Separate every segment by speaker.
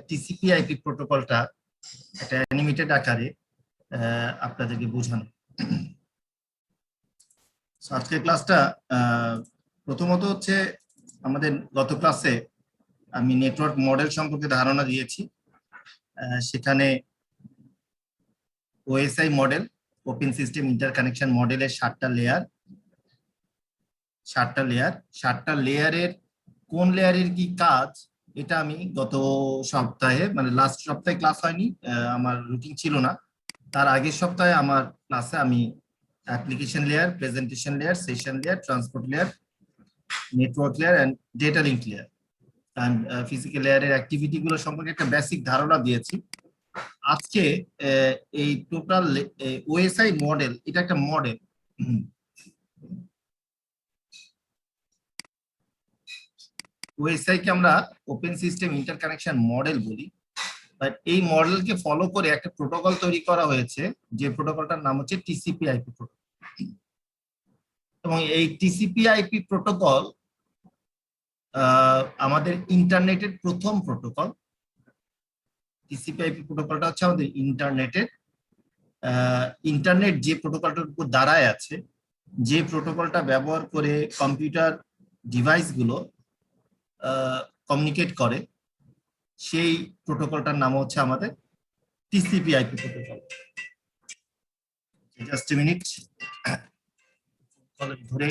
Speaker 1: TCP IP প্রোটোকলটা একটা animated আকারে আপনাদেরকে বোঝানো। আজকের ক্লাসটা প্রথমত হচ্ছে আমাদের গত ক্লাসে আমি নেটওয়ার্ক মডেল সম্পর্কে ধারণা দিয়েছি। সেখানে OSI model, open system interconnection মডেলের 7টা লেয়ারের কোন লেয়ারের কি কাজ এটা আমি গত সপ্তাহে, মানে লাস্ট সপ্তাহে ক্লাস হয়নি, আমার রুটিন ছিল না। তার আগের সপ্তাহে আমার ক্লাসে আমি application layer, presentation layer, session layer, transport layer, network layer and data link layer and physical লেয়ারের অ্যাক্টিভিটি গুলো সম্পর্কে একটা বেসিক ধারণা দিয়েছি। আজকে এই টোটাল ওএসআই মডেল, এটা একটা মডেল। ওএসআই কে আমরা ওপেন সিস্টেম ইন্টারকানেকশন মডেল বলি। বাট এই মডেলকে ফলো করে একটা প্রোটোকল তৈরি করা হয়েছে, যে প্রোটোকলটার নাম হচ্ছে টিসিপি আইপি প্রোটোকল। এবং এই টিসিপি আইপি প্রোটোকল আমাদের ইন্টারনেটের প্রথম প্রোটোকল। টিসিপি আইপি প্রোটোকলটা হচ্ছে আমাদের ইন্টারনেট যে প্রোটোকলটার উপর দাঁড়ায় আছে, যে প্রোটোকলটা ব্যবহার করে কম্পিউটার ডিভাইস গুলো কমিউনিকেট করে, সেই প্রোটোকলটার নাম হচ্ছে আমাদের TCP IP protocol. Just a minute, ধরে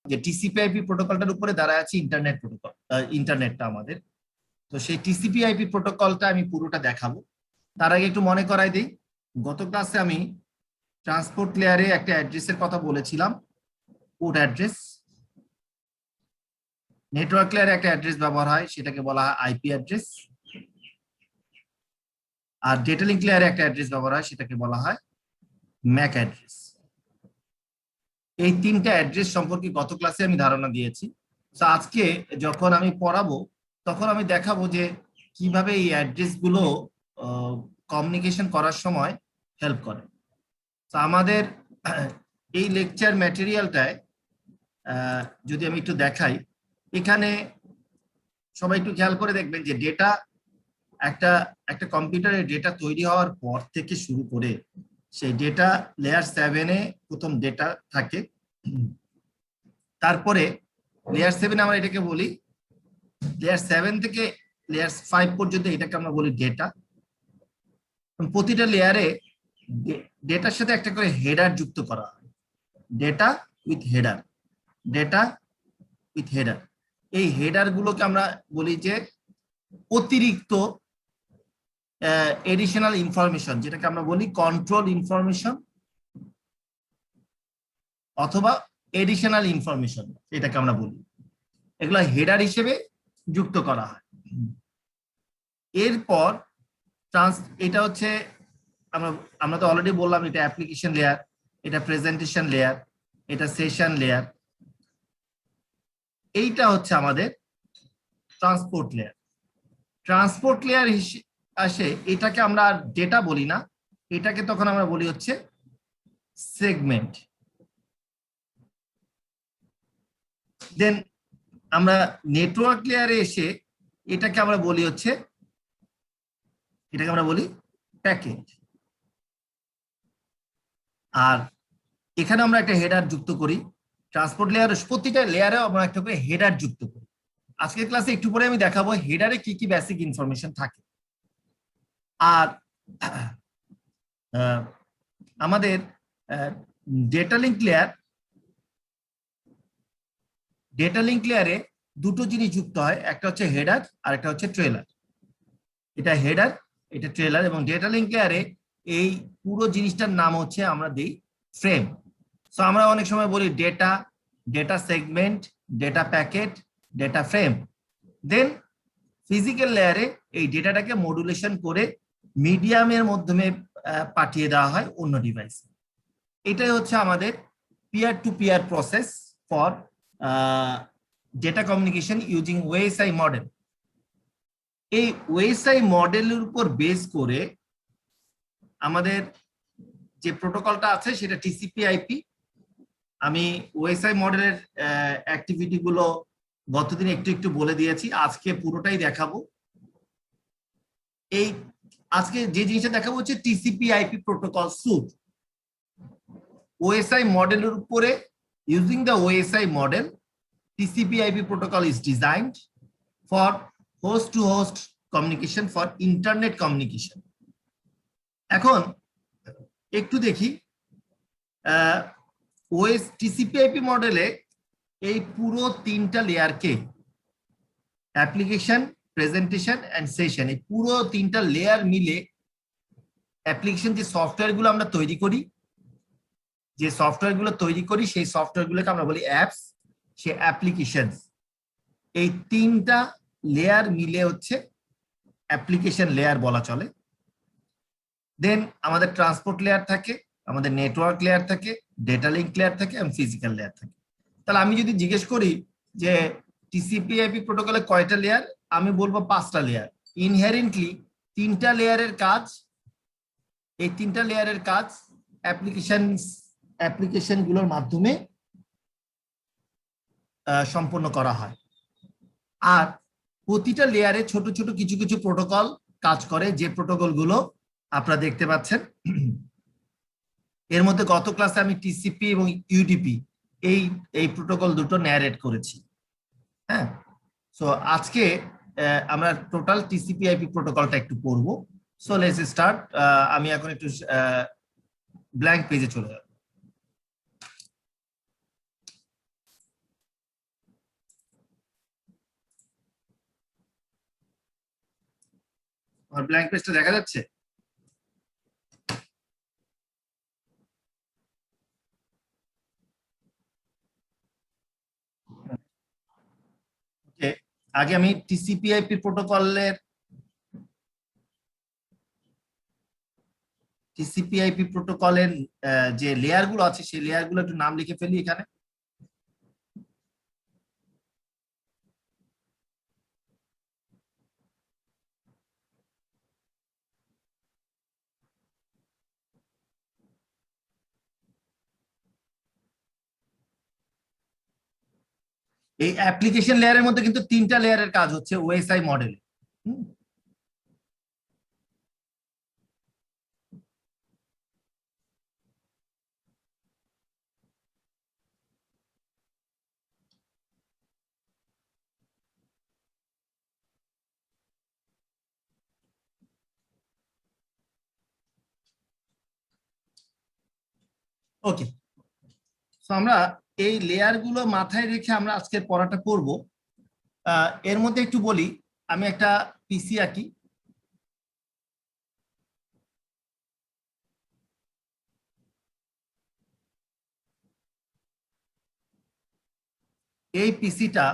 Speaker 1: যে টিসিপি আইপি প্রোটোকলটার উপরে দাঁড়ায় আছে ইন্টারনেট প্রোটোকল, ইন্টারনেটটা আমাদের। তো সেই টিসিপি আইপি প্রোটোকলটা আমি পুরোটা দেখাবো। তার আগে একটু মনে করাই দিই, গত ক্লাসে আমি ট্রান্সপোর্ট লেয়ারে একটা অ্যাড্রেসের কথা বলেছিলাম, পোর্ট অ্যাড্রেস। নেটওয়ার্ক লেয়ারে একটা অ্যাড্রেস ব্যবহার হয়, সেটাকে বলা হয় আইপি অ্যাড্রেস। আর ডেটা লিঙ্ক লেয়ারে একটা অ্যাড্রেস ব্যবহার হয়, সেটাকে বলা হয় ম্যাক অ্যাড্রেস। এই তিনটা অ্যাড্রেস সম্পর্কে গত ক্লাসে আমি ধারণা দিয়েছি। তো আজকে যখন আমি পড়াবো তখন আমি দেখাবো যে কিভাবে এই অ্যাড্রেস গুলো কমিউনিকেশন করার সময় হেল্প করে। তো আমাদের এই লেকচার ম্যাটেরিয়ালটায় যদি আমি একটু দেখাই, এখানে সবাই একটু খেয়াল করে দেখবেন যে ডেটা, একটা কম্পিউটারের ডেটা তৈরি হওয়ার পর থেকে শুরু করে সেই ডেটা লেয়ার 7-এ প্রথম ডেটা থাকে। তারপরে লেয়ার 7 আমরা এটাকে বলি, লেয়ার 7 থেকে লেয়ার 5 পর্যন্ত এটাকে আমরা বলি ডেটা। প্রতিটা লেয়ারে ডেটার সাথে একটা করে হেডার যুক্ত করা হয়, data with header, data with header. এই হেডার গুলোকে আমরা বলি যে অতিরিক্ত এডিশনাল ইনফরমেশন, যেটাকে আমরা বলি কন্ট্রোল ইনফরমেশন অথবা এডিশনাল ইনফরমেশন, এটাকে আমরা বলি। এগুলো হেডার হিসেবে যুক্ত করা হয়। এরপর এটা হচ্ছে আমরা তো অলরেডি বললাম, এটা অ্যাপ্লিকেশন লেয়ার, এটা প্রেজেন্টেশন লেয়ার, এটা সেশন লেয়ার, এইটা হচ্ছে আমাদের ট্রান্সপোর্ট লেয়ার। ট্রান্সপোর্ট লেয়ার আসে, এটাকে আমরা আর ডেটা বলি না, এটাকে তখন আমরা বলি হচ্ছে সেগমেন্ট। দেন আমরা নেটওয়ার্ক লেয়ারে এসে এটাকে আমরা বলি হচ্ছে, এটাকে আমরা বলি প্যাকেট। আর এখানে আমরা একটা হেডার যুক্ত করি। ট্রান্সপোর্ট লেয়ার, প্রতিটা লেয়ারে আমরা একটা করে হেডার যুক্ত করি। আজকের ক্লাসে একটু পরে আমি দেখাবো হেডারে কি কি বেসিক ইনফরমেশন থাকে। আর আমাদের ডেটা লিঙ্ক লেয়ারে দুটো জিনিস যুক্ত হয়, একটা হচ্ছে হেডার আর একটা হচ্ছে ট্রেলার। এটা হেডার, এটা ট্রেলার। এবং ডেটা লিঙ্ক লেয়ারে এই পুরো জিনিসটার নাম হচ্ছে আমরা দিই ফ্রেম। সো আমরা অনেক সময় বলি data, data segment, data packet, data frame. Then physical লেয়ারে এই ডেটাটাকে মডুলেশন করে মিডিয়ামের মাধ্যমে পাঠিয়ে দেওয়া হয় অন্য ডিভাইসে। এটাই হচ্ছে আমাদের peer to peer process for data communication using OSI model. এই ওএসআই মডেলের উপর বেস করে আমাদের যে প্রোটোকলটা আছে সেটা টিসিপি/আইপি। আমি ওএসআই মডেলের অ্যাক্টিভিটি গুলো গতদিন একটু একটু বলে দিয়েছি, আজকে পুরোটাই দেখাবো। এই আজকে যে জিনিসটা দেখাবো হচ্ছে টিসিপি/আইপি প্রোটোকল স্যুট। ওএসআই মডেলের উপরে, using the OSI model, TCP IP protocol is designed for host to host communication for internet communication. এখন একটু দেখি ওএস টিসিপি/আইপি মডেলে এই পুরো তিনটা লেয়ারকে অ্যাপ্লিকেশন, প্রেজেন্টেশন এন্ড সেশন, এই পুরো তিনটা লেয়ার মিলে অ্যাপ্লিকেশন যে সফটওয়্যারগুলো আমরা তৈরি করি, সেই সফটওয়্যারগুলোকে আমরা বলি অ্যাপস, সে অ্যাপ্লিকেশন। এই তিনটা লেয়ার মিলে হচ্ছে অ্যাপ্লিকেশন লেয়ার বলা চলে। দেন আমাদের ট্রান্সপোর্ট লেয়ার থাকে, আমাদের নেটওয়ার্ক লেয়ার থাকে, ডেটা লিঙ্ক লেয়ার থাকে এবং ফিজিক্যাল লেয়ার থাকে। তাহলে আমি যদি জিজ্ঞেস করি যে টিসিপি/আইপি প্রোটোকলে কয়টা লেয়ার, আমি বলবো 5টা লেয়ার। ইনহেরেন্টলি এই তিনটা লেয়ারের কাজ অ্যাপ্লিকেশন গুলোর মাধ্যমে সম্পন্ন করা হয়। আর প্রতিটা লেয়ারে ছোট ছোট কিছু কিছু প্রোটোকল কাজ করে, যে প্রোটোকল গুলো আপনারা দেখতে পাচ্ছেন। এর মধ্যে গত ক্লাসে আমি টিসিপি এবং ইউডিপি এই প্রোটোকল দুটো ন্যারেট করেছি। হ্যাঁ, সো আজকে আমরা টোটাল টিসিপি/আইপি প্রোটোকলটা একটু পড়বো। So let's start. আমি এখন একটু ব্ল্যাঙ্ক পেজে চলে যাব। আমার ব্ল্যাঙ্ক পেজটা দেখা যাচ্ছে? ওকে, আগে আমি টিসিপি/আইপি প্রোটোকলের যে লেয়ার গুলো আছে সেই লেয়ার গুলো একটু নাম লিখে ফেলি এখানে। এই অ্যাপ্লিকেশন লেয়ারের মধ্যে কিন্তু 3টা লেয়ারের কাজ হচ্ছে ওএসআই মডেলে। ওকে, তো আমরা এই লেয়ার গুলো মাথায় রেখে আমরা আজকের পড়াটা পড়বো। এর মধ্যে একটু বলি, আমি একটা পিসি আঁকি। এই পিসিটা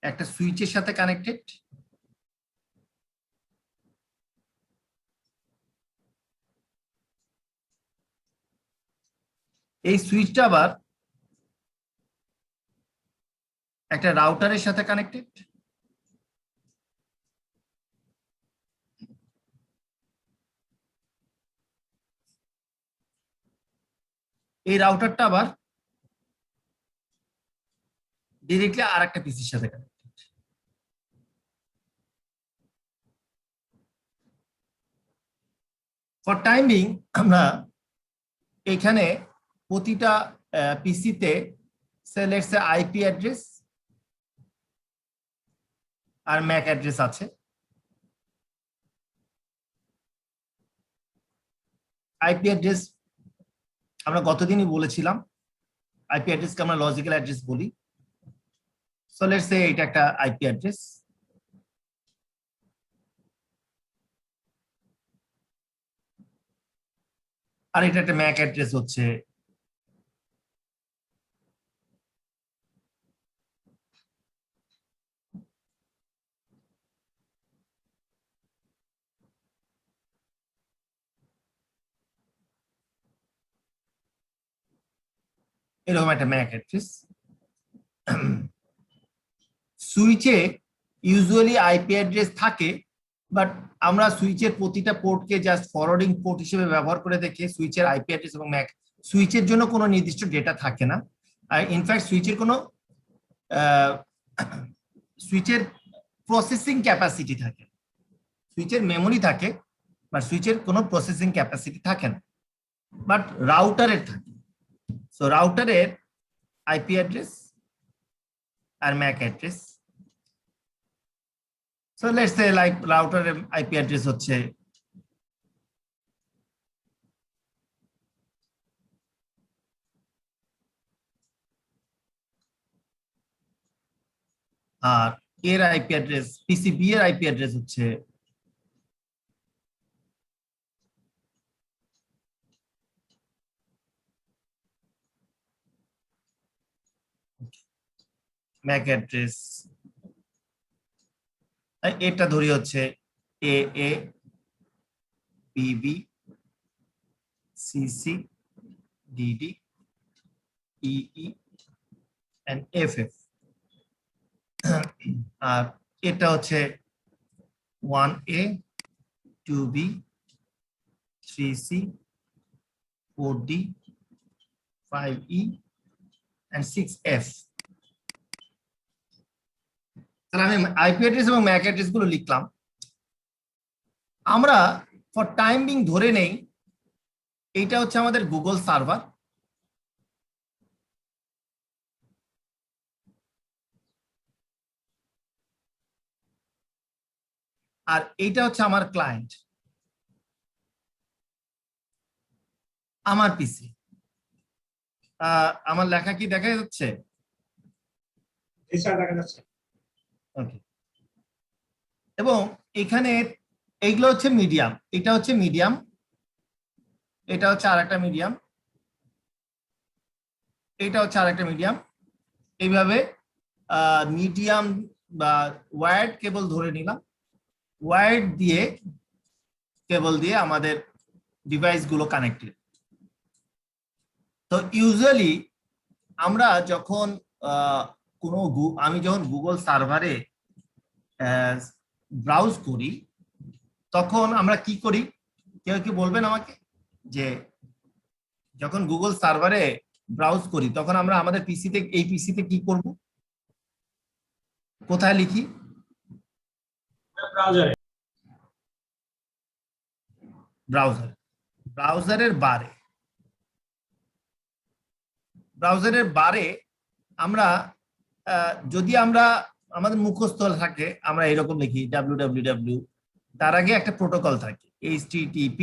Speaker 1: একটা সুইচের সাথে কানেক্টেড। এই সুইচটা আবার একটা রাউটারের সাথে কানেক্টেড। এই রাউটারটা আবার ডিরেক্টলি আর একটা পিসির সাথে কানেক্টেড। ফর টাইম বিং আমরা এখানে প্রতিটা পিসিতে লেটস সে আইপি অ্যাড্রেস আর ম্যাক অ্যাড্রেস আছে। আইপি অ্যাড্রেস আমরা গতদিনই বলেছিলাম, আইপি অ্যাড্রেসকে আমরা লজিক্যাল অ্যাড্রেস বলি। সো লেটস সে এটা একটা আইপি অ্যাড্রেস। আর এটা একটা ম্যাক অ্যাড্রেস হচ্ছে। এরকম একটা ম্যাক অ্যাড্রেস। সুইচে ইউজুয়ালি আইপি অ্যাড্রেস থাকে, বাট আমরা সুইচের প্রতিটা পোর্টকে জাস্ট ফরওয়ার্ডিং পোর্ট হিসেবে ব্যবহার করে দেখে সুইচের আইপি অ্যাড্রেস এবং ম্যাক, সুইচের জন্য কোনো নির্দিষ্ট ডেটা থাকে না। আর ইনফ্যাক্ট সুইচের কোনো সুইচের প্রসেসিং ক্যাপাসিটি থাকে, সুইচের মেমোরি থাকে, বা সুইচের কোনো প্রসেসিং ক্যাপাসিটি থাকে না, বাট রাউটারের থাকে। সো রাউটারের আইপি অ্যাড্রেস আর MAC address. So let's say like রাউটারের আইপি অ্যাড্রেস হচ্ছে আর এর আইপি অ্যাড্রেস, পিসিবি এর আইপি অ্যাড্রেস হচ্ছে ম্যাক অ্যাড্রেস, এটা ধরি হচ্ছে A A B B C C D D E E and F F. আর এটা হচ্ছে 1A 2B 3C 4D 5E and 6F। তাহলে আমি আইপি অ্যাড্রেস এবং ম্যাক অ্যাড্রেস গুলো লিখলাম। আমরা ফর টাইম বিং ধরে নেই এইটা হচ্ছে আমাদের গুগল সার্ভার, আর এইটা হচ্ছে আমার ক্লায়েন্ট, আমার পিসি। আমার লেখা কি দেখা যাচ্ছে? ওকে। এবং এখানে এইগুলো হচ্ছে মিডিয়াম, এটা হচ্ছে মিডিয়াম, এটা হচ্ছে আরেকটা মিডিয়াম, এটা হচ্ছে আরেকটা মিডিয়াম। এইভাবে মিডিয়াম বা ওয়্যার্ড কেবল ধরে নিলাম, ওয়্যার্ড দিয়ে কেবল দিয়ে আমাদের ডিভাইস গুলো কানেক্টেড। তো ইউজুয়ালি আমরা যখন আমি যখন গুগল সার্ভারে ব্রাউজ করি তখন আমরা কি করি, কেউ কি বলবেন আমাকে? যে যখন গুগল সার্ভারে ব্রাউজ করি তখন আমরা আমাদের পিসিতে, এই পিসিতে কি করব, কোথায় লিখি?
Speaker 2: ব্রাউজারে।
Speaker 1: ব্রাউজারের বারে, ব্রাউজারের বারে আমরা যদি আমরা আমাদের মুখস্থ থাকে আমরা এরকম লিখি www, তার আগে একটা প্রোটোকল থাকে http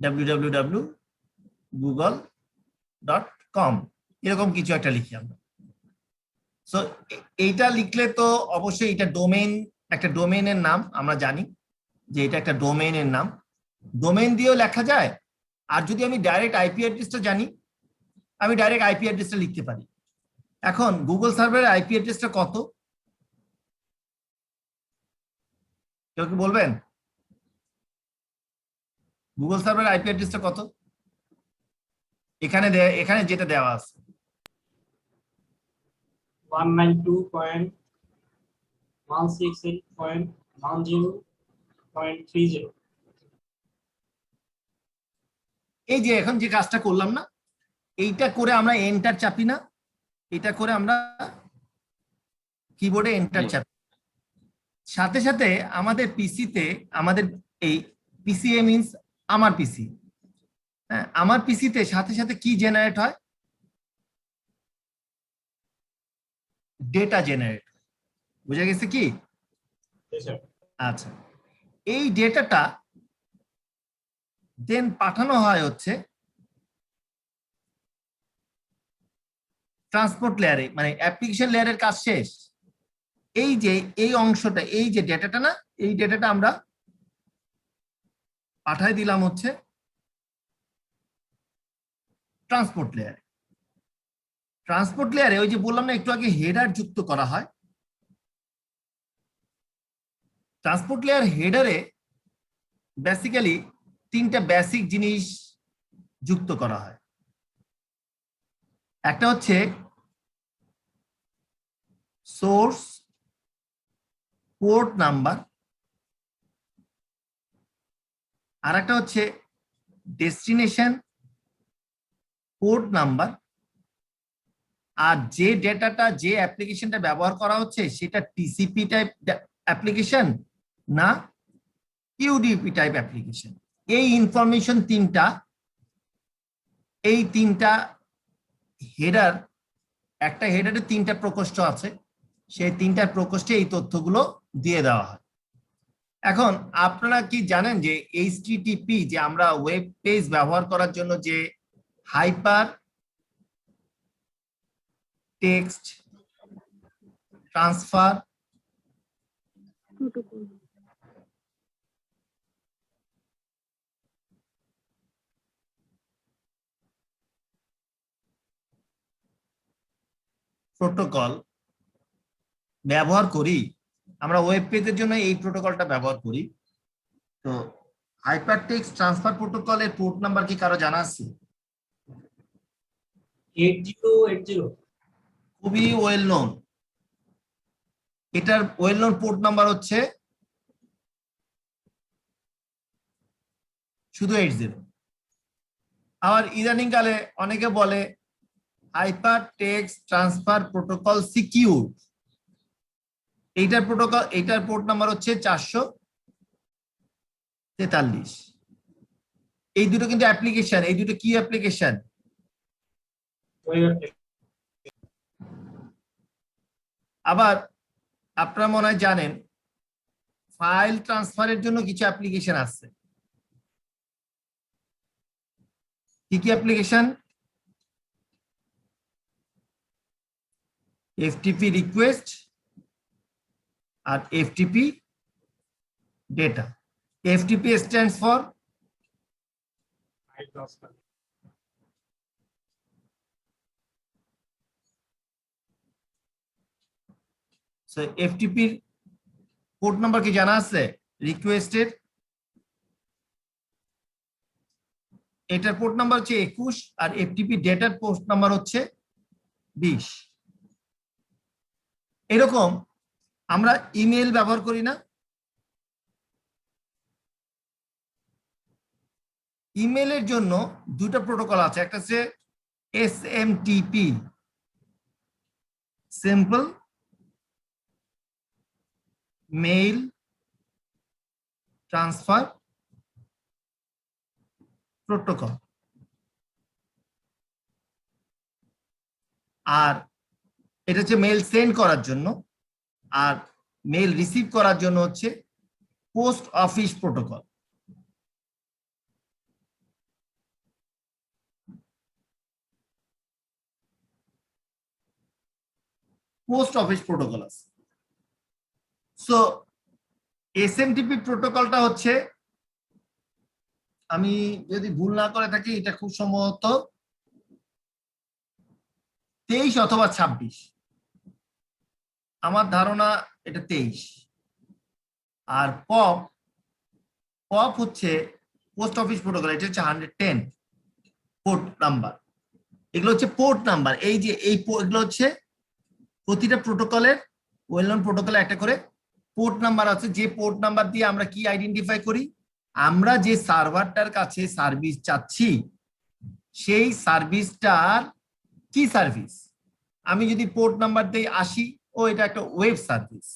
Speaker 1: www.google.com, এরকম কিছু একটা লিখি আমরা। সো এইটা লিখলে তো অবশ্যই এটা ডোমেইন, একটা ডোমেইনের নাম, আমরা জানি যে এটা একটা ডোমেইনের নাম, ডোমেইন দিয়েও লেখা যায়। আর যদি আমি ডাইরেক্ট আইপি অ্যাড্রেসটা জানি, আমি ডাইরেক্ট আইপি অ্যাড্রেসটা লিখতে পারি। এখন গুগল সার্ভারের আইপি অ্যাড্রেসটা কত, কেউ কি বলবেন? গুগল সার্ভারের আইপি অ্যাড্রেসটা কত? এখানে যেটা দেওয়া আছে
Speaker 2: 192.168.10.30।
Speaker 1: এই যে এখন যে কাজটা করলাম না, এইটা করে আমরা এন্টার চাপি না, এটা করে আমরা কিবোর্ডে এন্টার চাপি, সাথে সাথে আমাদের পিসিতে, আমাদের এই পিসিএ মিন্স আমার পিসি, হ্যাঁ, আমার পিসিতে সাথে সাথে কি জেনারেট হয়? Data generate. বুঝা গেছে কি? আচ্ছা, এই ডেটাটা দেন পাঠানো হয় হচ্ছে ট্রান্সপোর্ট লেয়ারে, মানে অ্যাপ্লিকেশন লেয়ারের কাজ শেষ। এই যে এই অংশটা, এই যে ডেটাটা না, এই ডেটাটা আমরা পাঠাই দিলাম হচ্ছে ট্রান্সপোর্ট লেয়ারে। ট্রান্সপোর্ট লেয়ারে ওই যে বললাম না একটু আগে হেডার যুক্ত করা হয়, ট্রান্সপোর্ট লেয়ার হেডারে বেসিক্যালি তিনটা বেসিক জিনিস যুক্ত করা হয়। একটা হচ্ছে সোর্স পোর্ট নাম্বার, আর একটা হচ্ছে ডেস্টিনেশন পোর্ট নাম্বার, আর যে ডেটাটা যে অ্যাপ্লিকেশনটা ব্যবহার করা হচ্ছে সেটা টিসিপি টাইপ অ্যাপ্লিকেশন না ইউডিপি টাইপ অ্যাপ্লিকেশন। এই ইনফরমেশন এই তিনটা হেডার, একটা হেডারে তিনটা প্রকোষ্ঠ আছে, সেই তিনটা প্রকোষ্ঠে এই তথ্যগুলো দিয়ে দেওয়া হয়। এখন আপনারা কি জানেন যে এইচটিটিপি, যে আমরা ওয়েব পেজ ব্যবহার করার জন্য যে হাইপার টেক্সট ট্রান্সফার প্রোটোকল ব্যবহার করি, আমরা ওয়েব পেজের জন্য এই প্রোটোকলটা ব্যবহার করি। তো হাইপার টেক্সট ট্রান্সফার প্রোটোকলের পোর্ট নাম্বার কি কারো জানা আছে?
Speaker 2: 8080।
Speaker 1: খুবই ওয়েল নোন। এটার ওয়েল নোন পোর্ট নাম্বার হচ্ছে শুধু 80। আবার ইদানিং কালে অনেকে বলে hyper text transfer protocol secure, এইটার পোর্ট নাম্বার হচ্ছে 443। এই দুটো কিন্তু অ্যাপ্লিকেশন, এই দুটো কি অ্যাপ্লিকেশন? আবার আপনারা মনে হয় জানেন ফাইল ট্রান্সফারের জন্য কিছু অ্যাপ্লিকেশন আছে। কি কি অ্যাপ্লিকেশন? এফটিপি রিকোয়েস্ট আর FTP data. FTP stands for এফটিপির পোর্ট নাম্বার কি জানা আছে? রিকোয়েস্টের এটার পোর্ট নাম্বার হচ্ছে 21 আর এফটিপি ডেটার পোর্ট নাম্বার হচ্ছে 20। এরকম আমরা ইমেল ব্যবহার করি না? ইমেলের জন্য দুটো প্রোটোকল আছে, একটা হচ্ছে SMTP simple mail transfer protocol, আর এটা হচ্ছে মেইল সেন্ড করার জন্য, আর মেইল রিসিভ করার জন্য হচ্ছে post office protocol. Post office protocol আছে। সো এসএমটিপি প্রোটোকলটা হচ্ছে, আমি যদি ভুল না করে থাকি এটা খুব সম্ভবত 23 অথবা 26, আমার ধারণা এটা 23। আর পপ হচ্ছে পোস্ট অফিস প্রোটোকল, এটা হচ্ছে 110 পোর্ট নাম্বার। এগুলো হচ্ছে পোর্ট নাম্বার। এই যে এগুলো হচ্ছে প্রতিটা প্রোটোকলের, ওয়েল নোন প্রোটোকলে একটা করে পোর্ট নাম্বার আছে, যে পোর্ট নাম্বার দিয়ে আমরা কি আইডেন্টিফাই করি, আমরা যে সার্ভারটার কাছে সার্ভিস চাচ্ছি সেই সার্ভিসটার কি সার্ভিস। আমি যদি পোর্ট নাম্বার দেই 80, ও এটা একটা ওয়েব সার্ভিস।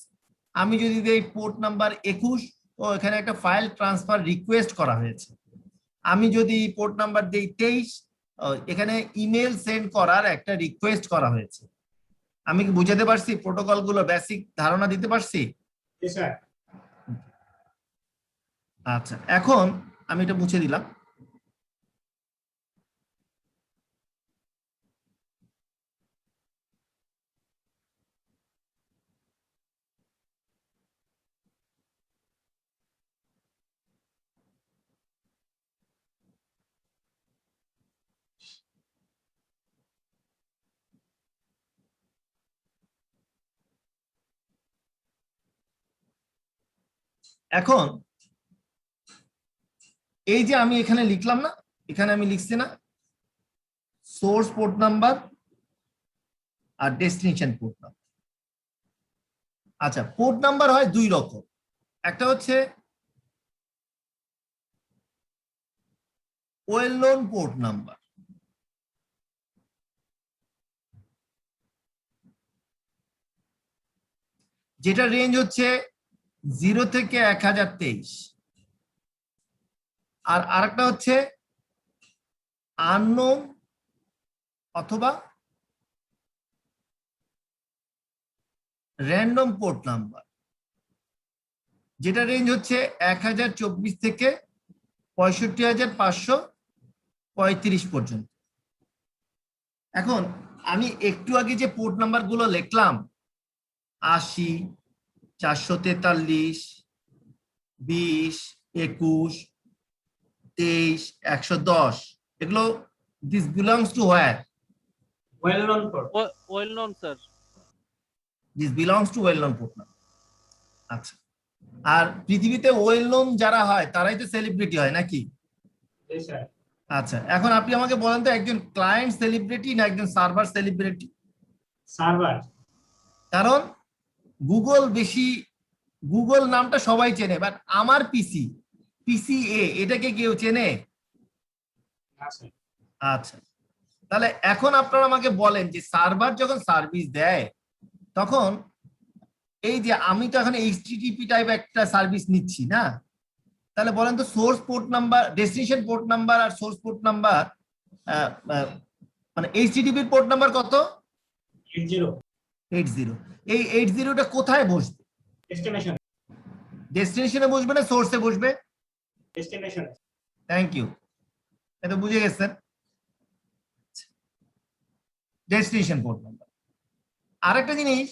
Speaker 1: আমি যদি দেই পোর্ট নাম্বার 21, ও এখানে একটা ফাইল ট্রান্সফার রিকোয়েস্ট করা হয়েছে। আমি যদি পোর্ট নাম্বার দেই 23, এখানে ইমেল সেন্ড করার একটা রিকোয়েস্ট করা হয়েছে। আমি কি বুঝাতে পারছি? প্রোটোকল গুলো বেসিক ধারণা দিতে পারছি? আচ্ছা, এখন আমি এটা মুছে দিলাম। এখন এই যে আমি এখানে লিখলাম না, এখানে আমি লিখছি না সোর্স পোর্ট নাম্বার আর ডেস্টিনেশন পোর্ট নাম্বার। আচ্ছা, পোর্ট নাম্বার হয় দুই রকম, একটা হচ্ছে ওয়েল নোন পোর্ট নাম্বার, যেটা রেঞ্জ হচ্ছে 0 থেকে 1023, আর আরেকটা হচ্ছে আননোন অথবা র্যান্ডম পোর্ট নাম্বার, যেটা রেঞ্জ হচ্ছে 1024 থেকে 65,535 পর্যন্ত। এখন আমি একটু আগে যে পোর্ট নাম্বার গুলো লিখলাম 80, 443, 20, 21, 23, 110, এগুলো this belongs to where?
Speaker 2: well known for
Speaker 3: Well known, sir.
Speaker 1: This belongs to well known port number. আচ্ছা, আর পৃথিবীতে ওয়েল নোন যারা হয় তারাই তো সেলিব্রিটি হয় নাকি?
Speaker 2: yes sir
Speaker 1: আচ্ছা, এখন আপনি আমাকে বলেন তো একজন ক্লায়েন্ট সেলিব্রিটি না একজন সার্ভার সেলিব্রিটি?
Speaker 2: server
Speaker 1: কারণ গুগল নামটা সবাই চেনে, বাট আমার পিসিএ এটাকে কেউ চেনে?
Speaker 2: yes sir
Speaker 1: আচ্ছা, তাহলে এখন আপনারা আমাকে বলেন যে সার্ভার যখন সার্ভিস দেয় তখন এই যে আমি তো এখন এইচটিটিপি টাইপ একটা সার্ভিস নিচ্ছি না, তাহলে বলেন তো source port number, destination port number আর সোর্স পোর্ট নাম্বার, মানে এইচটিটিপি পোর্ট নাম্বার কত?
Speaker 2: 80
Speaker 1: 80। এই 80টা কোথায় বসবে?
Speaker 2: destination
Speaker 1: ডেস্টিনেশনে বসবে না সোর্সে বসবে?
Speaker 2: destination
Speaker 1: থ্যাংক ইউ, এটা বুঝে গেছেন। Destination port number. আরেকটা জিনিস,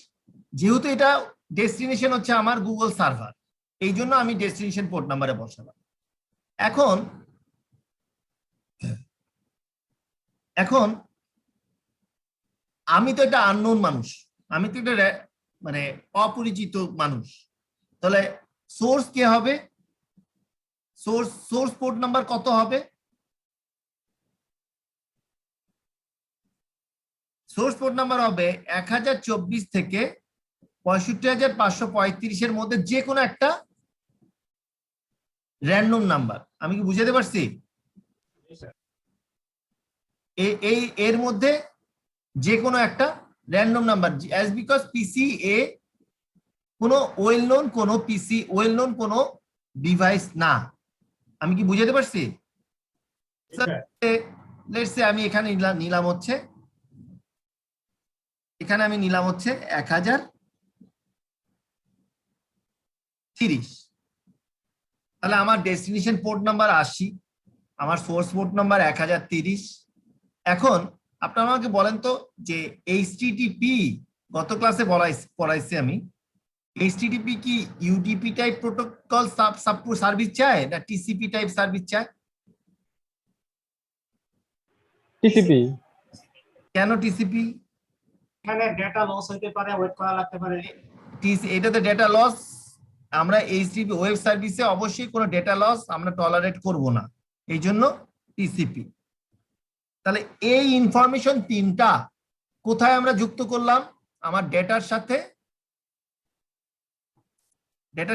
Speaker 1: যেহেতু এটা ডেস্টিনেশন হচ্ছে আমার গুগল সার্ভার, এই জন্য আমি ডেস্টিনেশন পোর্ট নাম্বারে বসালাম। এখন আমি তো একটা আননোন মানুষ, আমি তো একটা মানে অপরিচিত মানুষ, তাহলে সোর্স কে হবে? সোর্স পোর্ট নাম্বার কত হবে? সোর্স পোর্ট নাম্বার হবে 1024 থেকে 65,535 মধ্যে যে কোনো একটা র্যান্ডম নাম্বার। আমি কি বুঝাতে পারছি?
Speaker 2: yes sir
Speaker 1: এর মধ্যে যে কোনো একটা random number, as because PCA কোনো ওয়েল নোন কোনো ডিভাইস না। আমি কি বুঝাতে পারছি?
Speaker 2: yes sir
Speaker 1: লেটস সে আমি এখানে নিলাম হচ্ছে 1030, তাহলে আমার ডেস্টিনেশন পোর্ট নাম্বার 80, আমার সোর্স পোর্ট নাম্বার 1030। এখন আপনারা আমাকে বলেন তো যে এইচটিটিপি গত ক্লাসে পড়াইছি আমি, এইচটিটিপি কি ইউডিপি টাইপ প্রোটোকল সার্ভিস চায় না টিসিপি টাইপ সার্ভিস চায়?
Speaker 4: টিসিপি।
Speaker 1: কেন টিসিপি?
Speaker 2: এখানে ডেটা লস হতে পারে, ওয়েট করা লাগতে পারে।
Speaker 1: এটাতে ডেটা লস, আমরা এইচটিটিপি ওয়েব সার্ভিসে অবশ্যই কোনো ডেটা লস আমরা টলারেট করব না, এই জন্য টিসিপি। তাহলে এই ইনফরমেশন তিনটা কোথায় আমরা যুক্ত করলাম? আমার ডেটার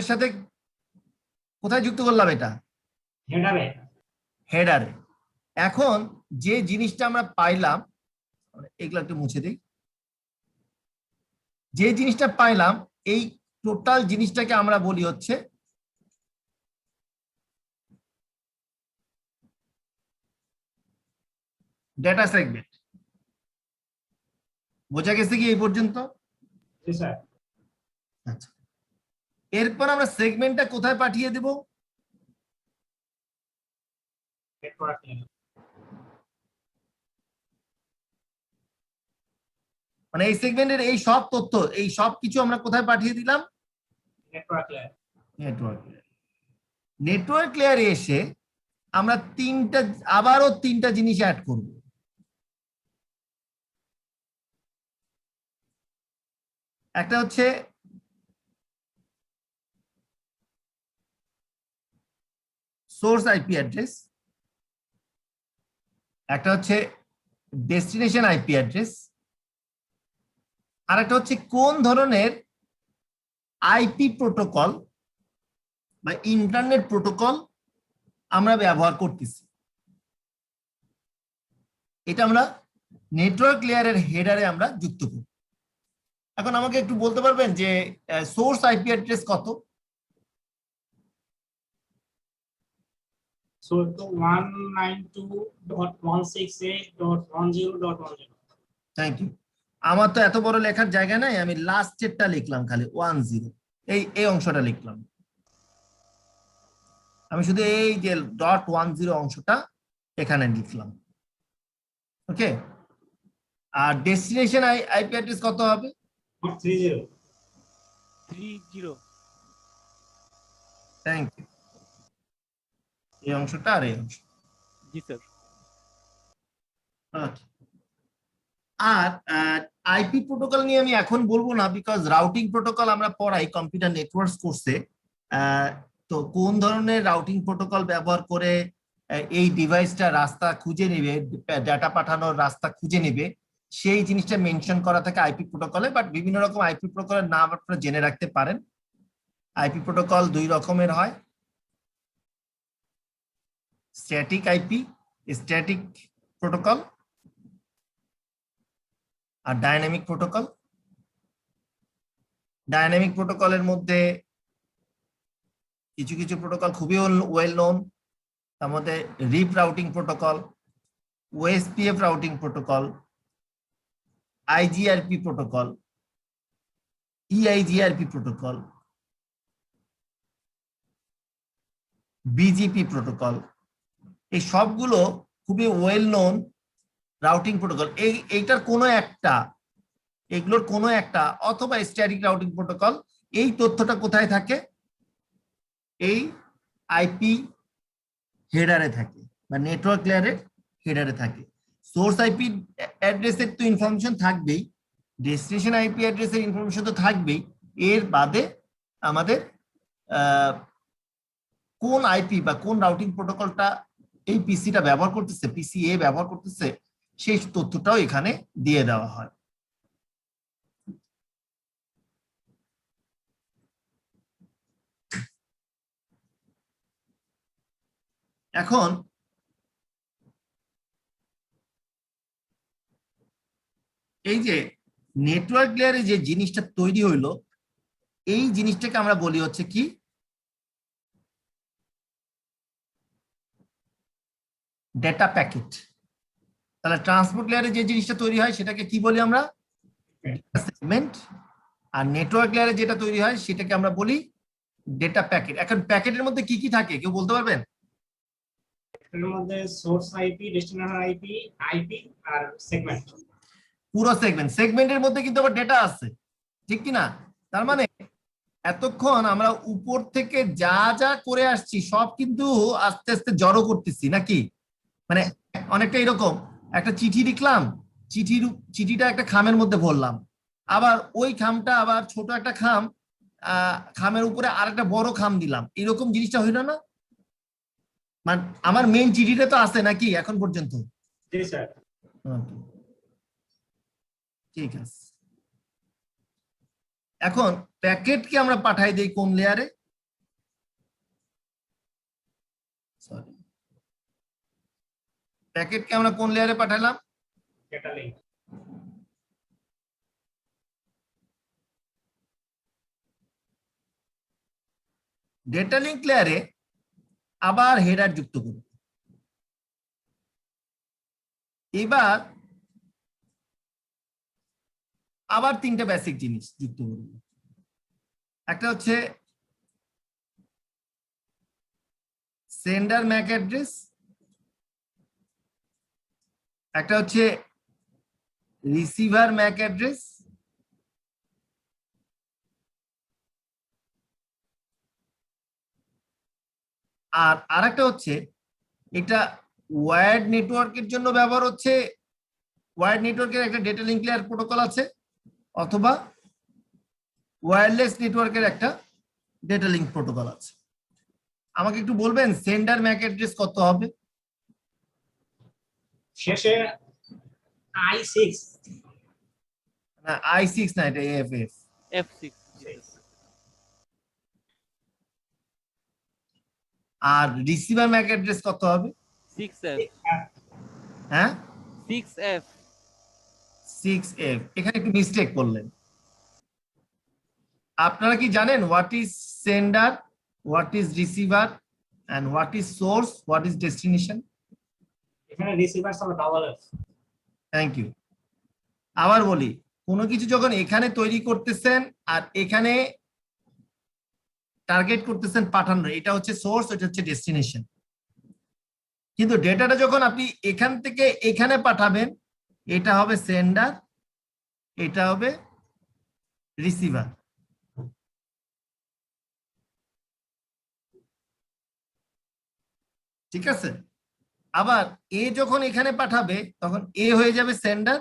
Speaker 1: সাথে কোথায় যুক্ত করলাম? এটা হেডারে। এখন যে জিনিসটা আমরা পাইলাম, এগুলো একটু মুছে দিই, যে জিনিসটা পাইলাম এই টোটাল জিনিসটাকে আমরা বলি হচ্ছে ডেটা সেগমেন্ট। বোঝা গেছে কি এই পর্যন্ত? আচ্ছা, এরপর আমরা সেগমেন্টটা কোথায় পাঠিয়ে দেব? মানে এই সেগমেন্টের এই সব তথ্য, এই সব কিছু আমরা কোথায় পাঠিয়ে দিলাম? নেটওয়ার্ক লেয়ারে এসে আমরা আবারও তিনটা জিনিস অ্যাড করব। একটা হচ্ছে সোর্স আইপি অ্যাড্রেস, একটা হচ্ছে ডেস্টিনেশন আইপি অ্যাড্রেস, আর একটা হচ্ছে কোন ধরনের আইপি প্রোটোকল বা ইন্টারনেট প্রোটোকল আমরা ব্যবহার করতেছি। এটা আমরা নেটওয়ার্ক লেয়ারের হেডারে আমরা যুক্ত করি। এখন আমাকে একটু বলতে পারবেন যে সোর্স আইপি অ্যাড্রেস কত?
Speaker 2: So the 192.168.10.10.
Speaker 1: Thank you. আমার তো এত বড় লেখার জায়গা নাই, আমি লাস্টেরটা লিখলাম, খালি 10 এই অংশটা লিখলাম। আমি শুধু এই যে .10 অংশটা এখানে লিখলাম। ওকে, আর ডেস্টিনেশন আইপি অ্যাড্রেস কত হবে?
Speaker 2: 30.
Speaker 1: Thank you. এই অংশটা আর এই অংশ।
Speaker 4: জি স্যার।
Speaker 1: Okay. আর আইপি প্রোটোকল নিয়ে আমি এখন বলবো না, বিকজ রাউটিং প্রোটোকল আমরা পড়াই কম্পিউটার নেটওয়ার্কস কোর্সে। তো কোন ধরনের রাউটিং প্রোটোকল ব্যবহার করে এই ডিভাইসটা রাস্তা খুঁজে নেবে, ডাটা পাঠানোর রাস্তা খুঁজে নেবে, সেই জিনিসটা মেনশন করা থাকে আইপি প্রোটোকলে। বাট বিভিন্ন রকম আইপি প্রোটোকলের নাম আপনারা জেনে রাখতে পারেন। আইপি প্রোটোকল দুই রকমের হয়, স্ট্যাটিক আইপি, স্ট্যাটিক প্রোটোকল, আর ডাইনামিক প্রোটোকল। ডাইনামিক প্রোটোকলের মধ্যে কিছু কিছু প্রোটোকল খুবই ওয়েল নোন, তার মধ্যে RIP routing protocol, OSPF routing protocol, IGRP protocol, EIGRP protocol, BGP protocol. এই সবগুলো খুবই ওয়েল নোন রাউটিং প্রোটোকল। এইটার কোনো একটা, এগুলোর কোনো একটা অথবা স্ট্যাটিক রাউটিং প্রোটোকল, এই তথ্যটা কোথায় থাকে? এই আইপি হেডারে থাকে বা নেটওয়ার্ক লেয়ারের হেডারে থাকে। সোর্স আইপি অ্যাড্রেসের তো ইনফরমেশন থাকবেই, ডেস্টিনেশন আইপি অ্যাড্রেসের ইনফরমেশন তো থাকবেই, এর বাদে আমাদের কোন আইপি বা কোন রাউটিং প্রোটোকলটা এই পিসিটা ব্যবহার করতেছে, পিসি এ ব্যবহার করতেছে, সেই তথ্যটাও এখানে দিয়ে দেওয়া হয়। এখন এই যে নেটওয়ার্ক লেয়ারে যে জিনিসটা তৈরি হইলো, এই জিনিসটাকে আমরা বলি হচ্ছে কি ডেটা প্যাকেট। তাহলে ট্রান্সপোর্ট লেয়ারে যে জিনিসটা তৈরি হয় সেটাকে কি বলি আমরা? সেগমেন্ট। আর নেটওয়ার্ক লেয়ারে যেটা তৈরি হয় সেটাকে আমরা বলি ডেটা প্যাকেট। এখন প্যাকেটের মধ্যে কি কি থাকে কেউ বলতে পারবেন?
Speaker 2: এর মধ্যে source IP, destination IP, IP আর সেগমেন্ট।
Speaker 1: পুরো সেগমেন্টের মধ্যে কিন্তু আবার ডেটা আছে, ঠিক কি না? তার মানে এতক্ষণ আমরা উপর থেকে যা যা করে আসছি সব কিন্তু আস্তে আস্তে জড়ো করতেছি নাকি? মানে অনেকটা এরকম, একটা চিঠি লিখলাম, চিঠিটা একটা খামের মধ্যে ভরলাম, আবার ওই খামটা আবার ছোট একটা খাম, খামের উপরে আর একটা বড় খাম দিলাম, এরকম জিনিসটা হইল না? মানে আমার মেইন চিঠিটা তো আছে নাকি এখন পর্যন্ত?
Speaker 2: জি স্যার।
Speaker 1: ঠিক আছে। এখন প্যাকেটকে আমরা পাঠাই দেই কোন লেয়ারে? সরি, প্যাকেটকে আমরা কোন লেয়ারে পাঠালাম?
Speaker 2: Data link.
Speaker 1: ডেটা লিংক লেয়ারে আবার হেডার যুক্ত করব। এবার আবার তিনটা বেসিক জিনিস যুক্ত করব। একটা হচ্ছে সেন্ডার ম্যাক অ্যাড্রেস, একটা হচ্ছে রিসিভার ম্যাক অ্যাড্রেস, আর আরেকটা হচ্ছে এটা ওয়্যার্ড নেটওয়ার্কের জন্য ব্যবহার হচ্ছে, ওয়্যার্ড নেটওয়ার্কের একটা ডেটা লিংক লেয়ার প্রোটোকল আছে, অথবা ওয়্যারলেস নেটওয়ার্কের একটা ডেটা লিংক প্রোটোকল আছে। আমাকে একটু বলবেন সেন্ডার ম্যাক অ্যাড্রেস কত হবে?
Speaker 2: শেষে i6।
Speaker 1: না I6 না, এটা AFF।
Speaker 3: F6 জি স্যার।
Speaker 1: আর রিসিভার ম্যাক অ্যাড্রেস কত হবে?
Speaker 3: 6F
Speaker 1: হ্যাঁ
Speaker 3: 6F
Speaker 1: 6F। এখানে একটু মিস্টেক করলেন। আপনারা কি জানেন what is sender, what is receiver and what is source, what is destination?
Speaker 2: এখানে রিসিভার হলো ডাবল এফ।
Speaker 1: Thank you. আবার বলি, কোনো কিছু যখন এখানে তৈরি করতেছেন আর এখানে টার্গেট করতেছেন পাঠানোর, এটা হচ্ছে সোর্স, এটা হচ্ছে ডেস্টিনেশন। কিন্তু ডেটাটা যখন আপনি এখান থেকে এখানে পাঠাবেন, এটা হবে সেন্ডার, এটা হবে রিসিভার। ঠিক আছে? আবার এ যখন এখানে পাঠাবে তখন এ হয়ে যাবে সেন্ডার,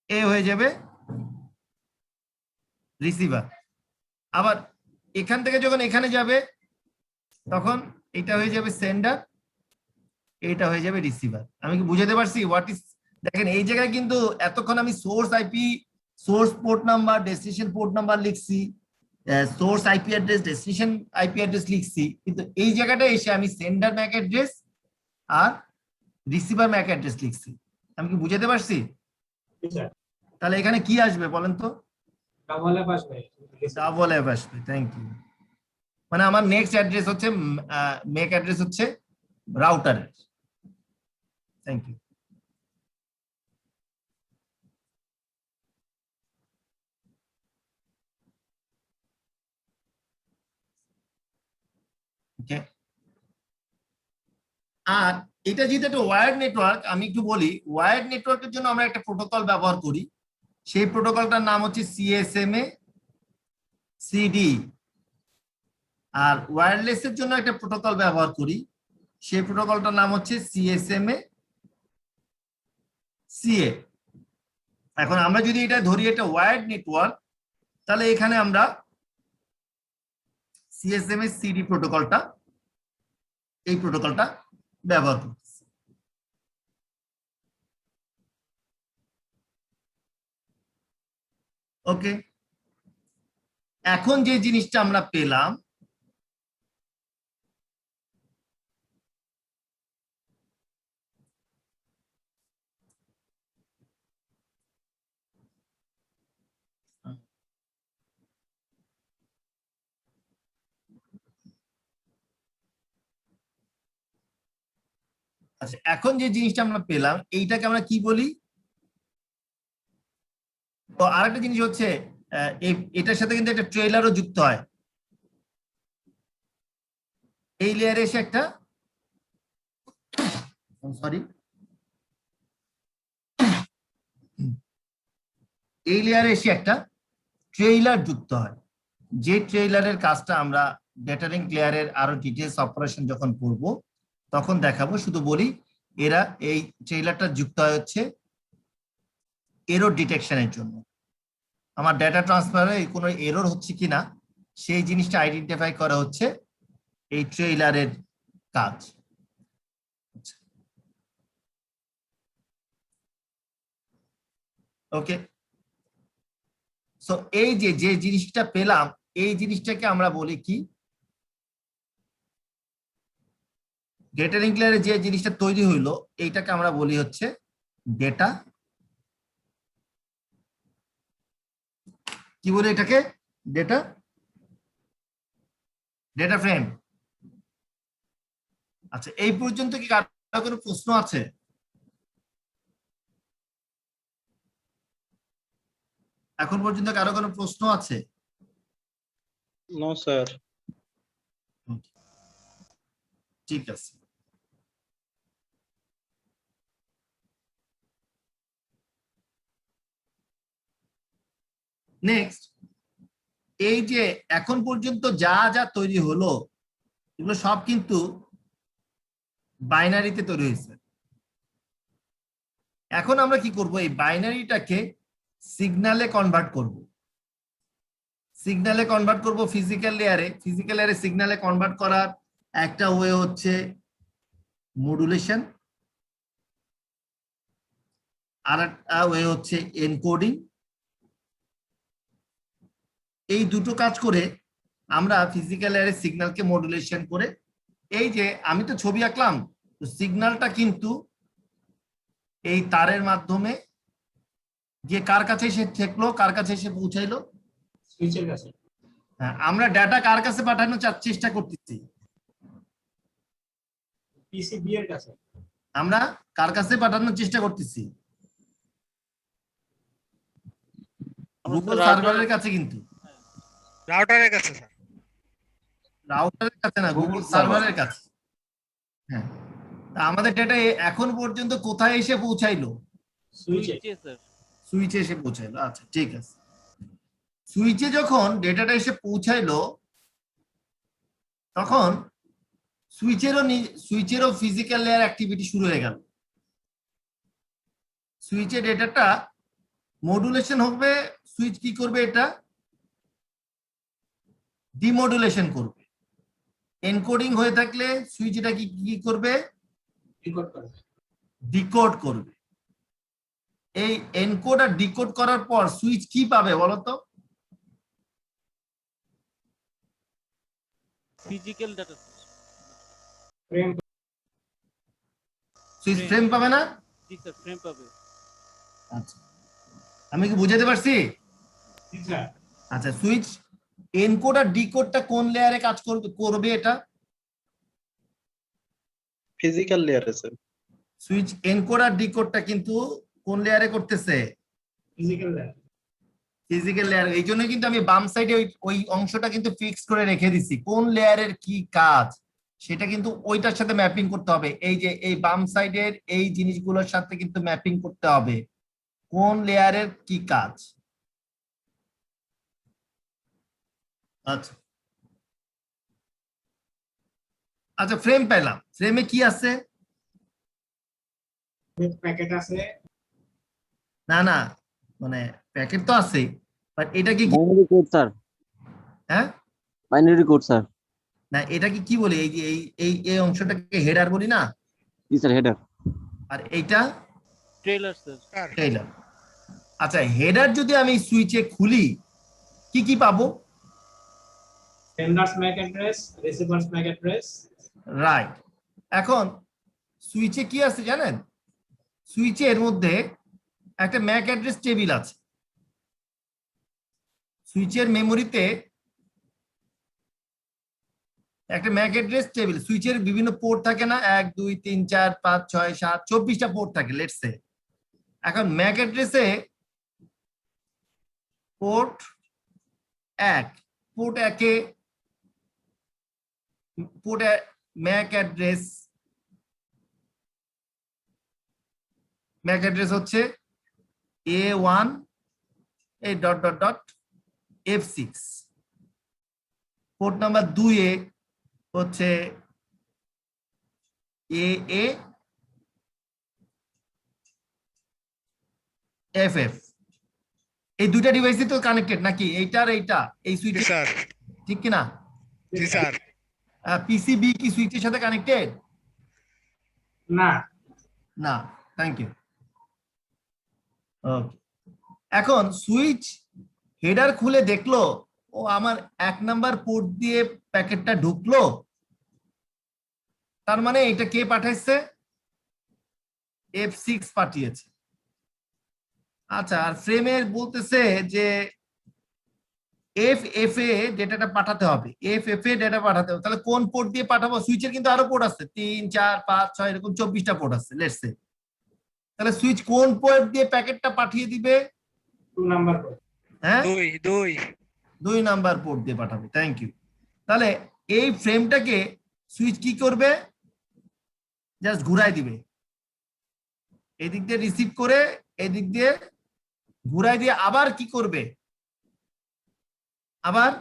Speaker 1: এ হয়ে যাবে রিসিভার। আবার এখান থেকে যখন এখানে যাবে তখন এটা হয়ে যাবে সেন্ডার, এটা হয়ে যাবে রিসিভার। আমি কি বুঝাতে পারছি হোয়াট ইজ? দেখেন এই জায়গায় কিন্তু এতক্ষণ আমি source IP, source port number, destination port number লিখছি, source IP address, destination IP address লিখছি, কিন্তু এই জায়গাটা এসে আমি সেন্ডার ম্যাক অ্যাড্রেস আর রিসিভার ম্যাক অ্যাড্রেস লিখছি। আমি কি বুঝাতে পারছি? তাহলে এখানে কি আসবে বলেন তো?
Speaker 2: ডাবল এফ আসবে।
Speaker 1: ডাবল এফ আসবে। Thank you. মানে আমার নেক্সট অ্যাড্রেস হচ্ছে ম্যাক অ্যাড্রেস হচ্ছে রাউটারের। Thank you. ওকে। আর এটা যেহেতু একটা ওয়্যার্ড নেটওয়ার্ক, আমি একটু বলি ওয়্যার্ড নেটওয়ার্কের জন্য আমরা একটা প্রোটোকল ব্যবহার করি। সেই প্রোটোকলটার নাম হচ্ছে CSMA CD। আর ওয়্যারলেস এর জন্য একটা প্রোটোকল ব্যবহার করি, সেই প্রোটোকলটার নাম হচ্ছে CSMA CA। এখন আমরা যদি এটা ধরি এটা ওয়্যার্ড নেটওয়ার্ক, তাহলে এখানে আমরা CSMA CD প্রোটোকলটা, এই প্রোটোকলটা ব্যবহার করতেছি। ওকে। এখন যে জিনিসটা আমরা পেলাম, আচ্ছা এখন যে জিনিসটা আমরা পেলাম এইটাকে আমরা কি বলি? তো আরেকটা জিনিস হচ্ছে এটার সাথে কিন্তু একটা ট্রেলারও যুক্ত হয়। এই লেয়ারে এসে একটা, সরি, এই লেয়ারে এসে একটা ট্রেইলার যুক্ত হয়। যে ট্রেইলারের কাজটা আমরা ডেটা লিংক লেয়ারের আরো ডিটেইলস অপারেশন যখন করব তখন দেখাবো। শুধু বলি এরা এই ট্রেইলারটা যুক্ত হয় হচ্ছে এরর ডিটেকশনের জন্য। আমার ডেটা ট্রান্সফারে কোনো এরর হচ্ছে কিনা সেই জিনিসটা আইডেন্টিফাই করা হচ্ছে এই ট্রেইলারের কাজ। ওকে। সো এই যে যে জিনিসটা পেলাম, এই জিনিসটাকে আমরা বলি কি? ডেটা লিংক লেয়ারে যে জিনিসটা তৈরি হইলো এইটাকে আমরা বলি হচ্ছে ডেটা, কি বলে এটাকে? Data, data frame. আচ্ছা এই পর্যন্ত কি কারো কোনো প্রশ্ন আছে? এখন পর্যন্ত কারো কোনো প্রশ্ন আছে?
Speaker 5: No sir.
Speaker 1: ঠিক আছে। নেক্সট, এই যে এখন পর্যন্ত যা যা তৈরি হলো এগুলো সব কিন্তু বাইনারিতে তৈরি হয়েছে। এখন আমরা কি করব? এই বাইনারিটাকে সিগন্যালে কনভার্ট করব। সিগন্যালে কনভার্ট করব ফিজিক্যাল লেয়ারে। ফিজিক্যাল লেয়ারে সিগন্যালে কনভার্ট করার একটা ওয়ে হচ্ছে মডুলেশন, আর একটা ওয়ে হচ্ছে এনকোডিং। এই দুটো কাজ করে আমরা ফিজিক্যাল লেয়ারের সিগন্যালকে মডুলেশন করে, এই যে আমি তো ছবি আঁকলাম, তো সিগন্যালটা কিন্তু এই তারের মাধ্যমে যে কার কাছে এসে ঠেকলো, কার কাছে এসে পৌঁছাইলো,
Speaker 2: সুইচের কাছে।
Speaker 1: হ্যাঁ, আমরা ডাটা কার কাছে পাঠানোর চেষ্টা করতেছি,
Speaker 2: পিসিবি এর কাছে।
Speaker 1: আমরা কার কাছে পাঠানোর চেষ্টা করতেছি, গুগল সার্ভারের কাছে, কিন্তু
Speaker 5: রাউটারের কাছে স্যার।
Speaker 1: রাউটারের কাছে না, গুগল সার্ভারের কাছে। হ্যাঁ, তা আমাদের ডেটা এখন পর্যন্ত কোথায় এসে পৌঁছাইলো?
Speaker 2: সুইচে।
Speaker 3: সুইচে স্যার।
Speaker 1: সুইচে এসে পৌঁছাইলো। আচ্ছা, ঠিক আছে। সুইচে যখন ডেটাটা এসে পৌঁছাইলো, তখন সুইচেরও ফিজিক্যাল লেয়ার অ্যাক্টিভিটি শুরু হয়ে গেল। সুইচে ডেটাটা মডুলেশন হবে, সুইচ কি করবে? এটা ডিমডুলেশন করবে। এনকোডিং হয়ে থাকলে সুইচ এটা কি করবে?
Speaker 2: রেকর্ড করে।
Speaker 1: ডিকোড করবে। এই এনকোড আর ডিকোড করার পর সুইচ কি পাবে বলতো?
Speaker 3: Physical data.
Speaker 2: Frame.
Speaker 1: Switch frame পাবে না?
Speaker 3: জি স্যার, ফ্রেম পাবে।
Speaker 1: আচ্ছা, আমি কি বুঝাতে পারছি?
Speaker 2: স্যার।
Speaker 1: আচ্ছা, সুইচ এনকোড আর ডিকোডটা কোন লেয়ারে কাজ করবে এটা?
Speaker 5: ফিজিক্যাল লেয়ারে স্যার।
Speaker 1: সুইচ এনকোড আর ডিকোডটা কিন্তু কোন লেয়ারে করতেছে?
Speaker 2: Physical layer.
Speaker 1: Physical layer. এই জন্য কিন্তু আমি বাম সাইডে ওই অংশটা কিন্তু ফিক্স করে রেখে দিছি, কোন লেয়ারের কি কাজ সেটা কিন্তু ওইটার সাথে ম্যাপিং করতে হবে। এই যে এই বাম সাইডের এই জিনিসগুলোর সাথে কিন্তু ম্যাপিং করতে হবে কোন লেয়ারের কি কাজ। আচ্ছা আচ্ছা, ফ্রেম পেলাম। ফ্রেমে কি আছে?
Speaker 2: প্যাকেট আছে।
Speaker 1: না না, মানে প্যাকেট তো আছে, বাট এটা কি?
Speaker 6: বাইনারি কোড স্যার,
Speaker 1: হ্যাঁ,
Speaker 6: বাইনারি কোড স্যার।
Speaker 1: না এটা কি বলি? এই যে এই অংশটাকে হেডার বলি না?
Speaker 6: জি স্যার, হেডার।
Speaker 1: আর এইটা
Speaker 3: ট্রেলার স্যার।
Speaker 1: টেইলার। আচ্ছা, হেডার যদি আমি সুইচে খুলি কি পাবো?
Speaker 2: Sender's MAC address, receiver's MAC address.
Speaker 1: Right. এখন সুইচে কি আছে জানেন? সুইচে এর মধ্যে একটা ম্যাক অ্যাড্রেস টেবিল আছে। সুইচের মেমোরিতে একটা ম্যাক অ্যাড্রেস টেবিল। সুইচের বিভিন্ন পোর্ট থাকে না, 1 2 3 4 5 6 7 24টা পোর্ট থাকে লেটস সে। এখন ম্যাক অ্যাড্রেসে পোর্ট 1, পোর্ট 1-এ ম্যাক অ্যাড্রেস হচ্ছে A1 এই .F6। পোর্ট নাম্বার 2-এ হচ্ছে AA FF। এই দুইটা ডিভাইসই তো কানেক্টেড নাকি? এইটা আর এইটা, এই সুইচ,
Speaker 5: স্যার।
Speaker 1: ঠিক কিনা?
Speaker 5: জি স্যার।
Speaker 1: পিসিবি কি সুইচের সাথে কানেক্টেড?
Speaker 2: না।
Speaker 1: না। Thank you. ওকে, এখন সুইচ হেডার খুলে দেখলো ও আমার 1 নাম্বার পোর্ট দিয়ে প্যাকেটটা ঢুকলো, তার মানে এটা কে পাঠাইছে? F6 পাঠিয়েছে। আচ্ছা, আর ফ্রেমের বলতেছে যে FF এ ডেটাটা পাঠাতে হবে, FF এ ডেটা পাঠাতে হবে। তাহলে কোন পোর্ট দিয়ে পাঠাবো? সুইচের কিন্তু আরো পোর্ট আছে, 3 4 5 6 এরকম 24টা পোর্ট আছে লেটস সে। তাহলে সুইচ কোন পোর্ট দিয়ে প্যাকেটটা পাঠিয়ে দিবে?
Speaker 2: 2 নাম্বার পোর্ট।
Speaker 1: হ্যাঁ,
Speaker 5: 2
Speaker 1: নাম্বার পোর্ট দিয়ে পাঠাবে। Thank you. তাহলে এই ফ্রেমটাকে সুইচ কি করবে? জাস্ট ঘুরাই দিবে, এদিক দিয়ে রিসিভ করে এদিক দিয়ে ঘুরাই দিয়ে আবার কি করবে? আবার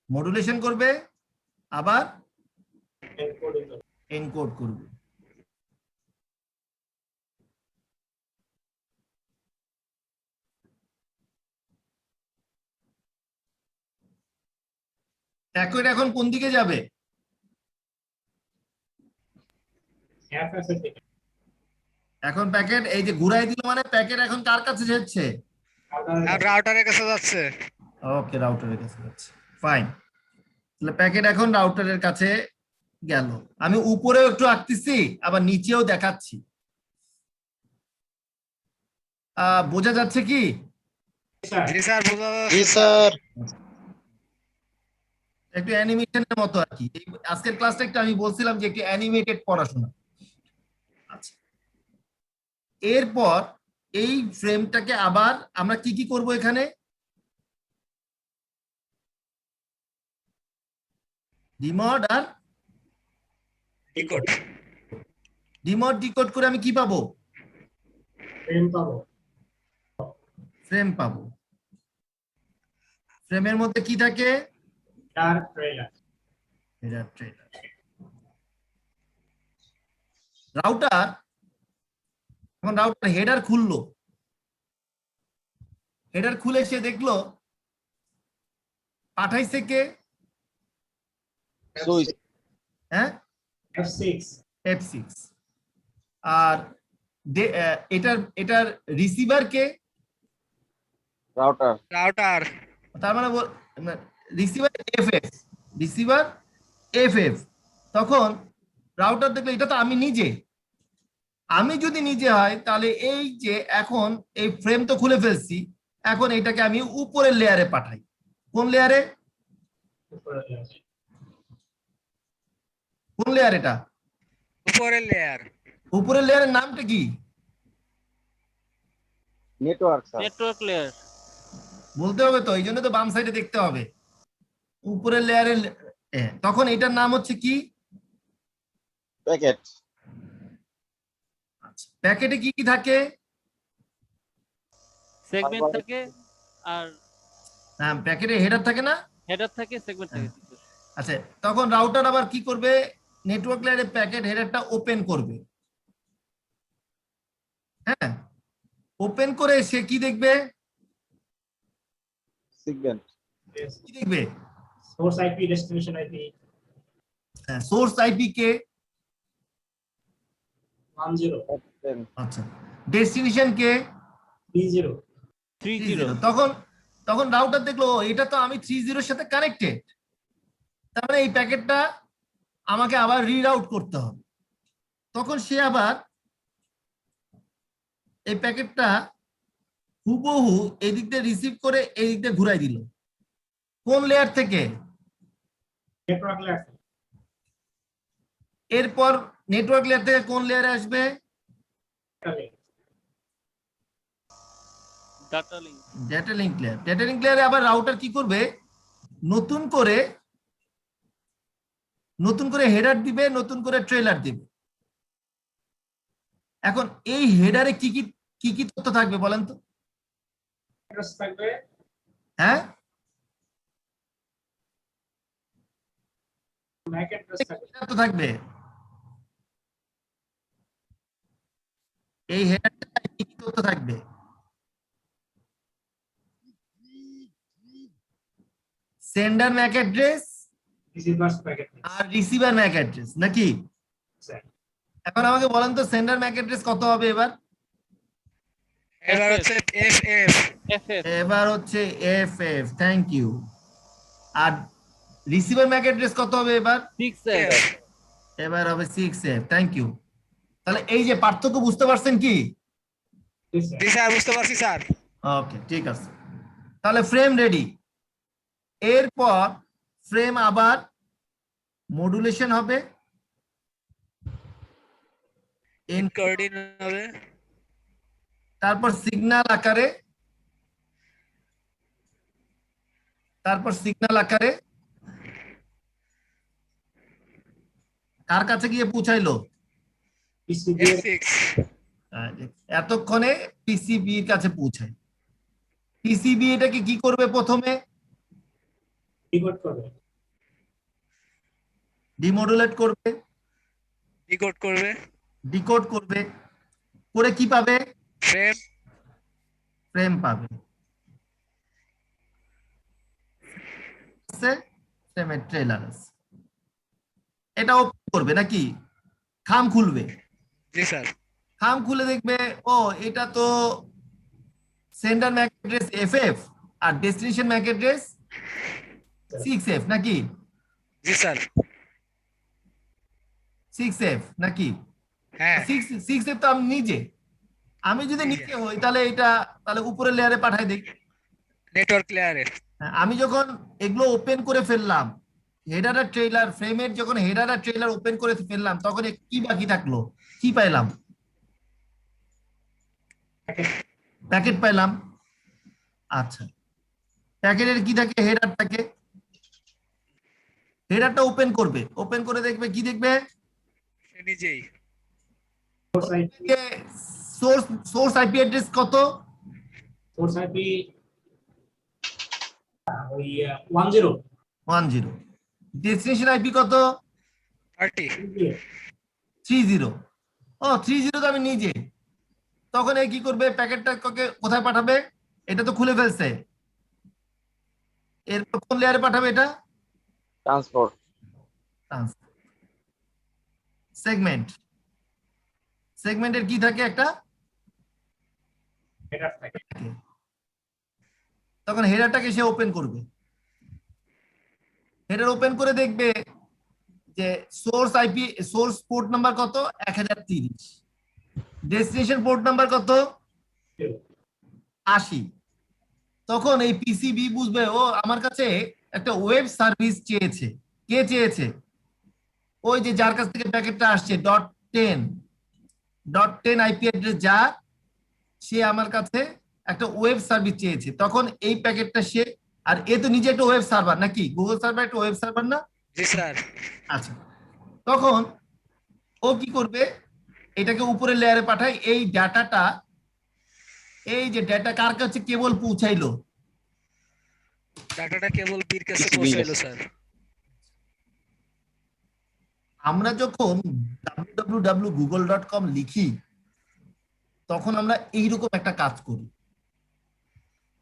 Speaker 1: মডুলেশন করবে, আবার এনকোড করবে। এখন কোন দিকে যাবে?
Speaker 2: FF এর দিকে
Speaker 1: এখন প্যাকেট এই যে ঘুরাই দিল মানে প্যাকেট এখন কার কাছে যাচ্ছে?
Speaker 5: আর রাউটারের কাছে যাচ্ছে।
Speaker 1: ওকে, রাউটারের কাছে যাচ্ছে, ফাইন। তাহলে প্যাকেট এখন রাউটারের কাছে গেল। আমি উপরেও একটু আঁকতেছি আবার নিচেও দেখাচ্ছি। বোঝা যাচ্ছে কি?
Speaker 2: স্যার
Speaker 5: জি স্যার, বোঝা
Speaker 7: জি
Speaker 5: যাচ্ছে।
Speaker 7: স্যার।
Speaker 1: একটু অ্যানিমেশনের মতো আর কি। আজকের ক্লাসটা একটু আমি বলছিলাম যে একটু অ্যানিমেটেড পড়াশোনা। আচ্ছা, এরপর এই ফ্রেমটাকে আবার আমরা কি কি করব এখানে? ডিমড আর
Speaker 5: ডিকোড।
Speaker 1: ডিমড ডিকোড করে আমি কি পাবো?
Speaker 2: ফ্রেম পাবো।
Speaker 1: ফ্রেম পাবো। ফ্রেমের মধ্যে কি থাকে?
Speaker 2: Dark trailer.
Speaker 1: Header trailer. Router এখন রাউটার হেডার খুললো। হেডার খুলে সে দেখলো পাঠাইছে কে?
Speaker 6: সুইচ
Speaker 1: হ্যাঁ,
Speaker 2: F6
Speaker 1: F6। আর এটার এটার রিসিভার কে?
Speaker 6: Router
Speaker 5: router.
Speaker 1: তার মানে রিসিভার এফএফ, রিসিভার এফএফ। তখন রাউটার দেখলে এটা তো আমি নিজে, আমি যদি নিজে হয় তাহলে এই যে এখন এই ফ্রেম তো খুলে ফেলছি, এখন এটাকে আমি উপরের লেয়ারে পাঠাই। কোন লেয়ারে?
Speaker 2: উপরে আছে।
Speaker 1: কোন লেয়ার এটা?
Speaker 5: উপরের লেয়ার।
Speaker 1: উপরের লেয়ারের নামটা কি?
Speaker 6: Network sir
Speaker 3: network layer.
Speaker 1: বলতে হবে তো, এই জন্য তো বাম সাইডে দেখতে হবে উপরের লেয়ারের। তখন এটার নাম হচ্ছে কি?
Speaker 6: প্যাকেট
Speaker 1: প্যাকেটে কি কি থাকে?
Speaker 3: সেগমেন্ট থাকে আর
Speaker 1: হ্যাঁ, প্যাকেটে হেডার থাকে না?
Speaker 3: হেডার থাকে, সেগমেন্ট থাকে।
Speaker 1: আচ্ছা, তখন রাউটার আবার কি করবে? নেটওয়ার্ক লেয়ারে প্যাকেট হেডারটা ওপেন করবে। হ্যাঁ, ওপেন করে সে কি দেখবে?
Speaker 6: সিগন্যাল
Speaker 1: কি দেখবে?
Speaker 2: Source IP, destination IP
Speaker 1: source IP কে?
Speaker 2: 10
Speaker 1: আচ্ছা, ডেস্টিনেশন কে?
Speaker 2: 30
Speaker 3: 30।
Speaker 1: তখন তখন রাউটার দেখলো ও, এটা তো আমি 30 এর সাথে কানেক্টেড, তার মানে এই প্যাকেটটা আমাকে আবার রিরাউট করতে হবে। তখন সে আবার এই প্যাকেটটা হুবহু এই দিক দিয়ে রিসিভ করে এই দিক দিয়ে ঘুরাই দিল। কোন লেয়ার থেকে?
Speaker 2: নেটওয়ার্ক লেয়ার
Speaker 1: এরপর নেটওয়ার্ক লেয়ার থেকে কোন লেয়ারে আসবে?
Speaker 3: Data link.
Speaker 1: Data link layer. Data link লেয়ারে আবার রাউটার কি করবে? নতুন করে হেডার দিবে, নতুন করে ট্রেলার দিবে। এখন এই হেডারে কি কি কি কি তথ্য থাকবে বলেন তো?
Speaker 2: অ্যাড্রেস থাকবে,
Speaker 1: হ্যাঁ,
Speaker 2: ম্যাক অ্যাড্রেস থাকবে,
Speaker 1: এটা তো থাকবে। এই হেডারে কি কি তথ্য থাকবে? Sender MAC address
Speaker 2: receiver's packet
Speaker 1: আর রিসিভার ম্যাক অ্যাড্রেস নাকি?
Speaker 2: স্যার।
Speaker 1: এখন আমাকে বলেন তো সেন্ডার ম্যাক অ্যাড্রেস কত হবে এবার?
Speaker 5: এবার হচ্ছে এফএফ।
Speaker 3: এফএফ
Speaker 1: এবার হচ্ছে এফএফ, থ্যাংক ইউ। আর রিসিভার ম্যাক অ্যাড্রেস কত হবে এবার?
Speaker 3: 6F।
Speaker 1: এবার হবে 6F, থ্যাংক ইউ। তাহলে এই যে পার্থক্য বুঝতে পারছেন কি?
Speaker 5: জি স্যার, বুঝতে পারছি স্যার।
Speaker 1: ওকে, ঠিক আছে। তাহলে ফ্রেম রেডি। এরপর ফ্রেম আবার মডুলেশন হবে,
Speaker 5: এনকোডিং হবে।
Speaker 1: তারপর সিগন্যাল আকারে কার কাছে গিয়ে পৌঁছাইলো?
Speaker 5: F6
Speaker 1: এতক্ষণে পিসিবি এর কাছে পৌঁছায়। পিসিবি এটাকে কি করবে? প্রথমে
Speaker 2: ডিকোড করবে,
Speaker 1: ডিমডুলেট করবে,
Speaker 5: ডিকোড করবে।
Speaker 1: ডিকোড করবে, করে কি পাবে?
Speaker 5: ফ্রেম।
Speaker 1: ফ্রেম পাবে। ফ্রেমের ট্রেলার আছে, এটা ওপেন করবে নাকি? খাম খুলবে,
Speaker 5: জি স্যার
Speaker 1: খাম খুলে দেখবে ও এটা তো সেন্ডার ম্যাক অ্যাড্রেস এফএফ আর ডেস্টিনেশন ম্যাক অ্যাড্রেস 6F নাকি
Speaker 5: জি স্যার
Speaker 1: 6F নাকি
Speaker 5: হ্যাঁ
Speaker 1: 6F তো আমি নিজে, আমি যদি
Speaker 5: জি।
Speaker 1: নিচে হই তাহলে এটা তাহলে উপরের লেয়ারে পাঠাই দিই।
Speaker 5: নেটওয়ার্ক লেয়ারে
Speaker 1: হ্যাঁ, আমি যখন এগুলো ওপেন করে ফেললাম, হেডার আর ট্রেলার ফ্রেমের যখন হেডার আর ট্রেলার ওপেন করে ফেললাম তখন কি বাকি থাকলো, কি পাইলাম, প্যাকেট পাইলাম। আচ্ছা, প্যাকেটের কি থাকে, হেডার থাকে, হেডারটা ওপেন করবে, ওপেন করে দেখবে কি দেখবে,
Speaker 5: সে নিজেই
Speaker 2: source IP
Speaker 1: source source IP address কত,
Speaker 2: সোর্স আইপি ওই 10
Speaker 1: 10, ডেস্টিনেশন আইপি কত
Speaker 5: 30
Speaker 1: 30, ও 30 তো আমি নিজে, তখন এই কি করবে, প্যাকেটটা কোথায় পাঠাবে, এটা তো খুলে ফেলছে, এরপর কোন লেয়ারে পাঠাবে, এটা
Speaker 6: ট্রান্সপোর্ট
Speaker 1: সেগমেন্ট, সেগমেন্টের কি থাকে একটা,
Speaker 2: হেডার থাকে।
Speaker 1: তখন হেডারটাকে সে ওপেন করবে, হেডার ওপেন করে দেখবে যে source IP source port number কত 1030, ডেস্টিনেশন পোর্ট নাম্বার কত 80, তখন এই পিসিবি বুঝবে ও আমার কাছে একটা ওয়েব সার্ভিস চেয়েছে, কে চেয়েছে, ওই যে যার কাছ থেকে প্যাকেটটা আসছে .10 আইপি অ্যাড্রেস যার, সে আমার কাছে একটা ওয়েব সার্ভিস চেয়েছে, তখন এই প্যাকেটটা সে, আর এ তো নিজে একটা ওয়েব সার্ভার নাকি, গুগল সার্ভার একটা ওয়েব সার্ভার না,
Speaker 5: জি স্যার
Speaker 1: আচ্ছা, তখন ও কি করবে, এটাকে উপরের লেয়ারে পাঠায়, এই ডাটাটা, এই যে ডাটা কার কাছে কেবল পৌঁছাইলো,
Speaker 5: ডাটাটা কেবল বীর কাছে
Speaker 6: PCB
Speaker 5: পৌঁছাইলো স্যার
Speaker 1: আমরা যখন www.google.com লিখি তখন আমরা এইরকম একটা কাজ করি,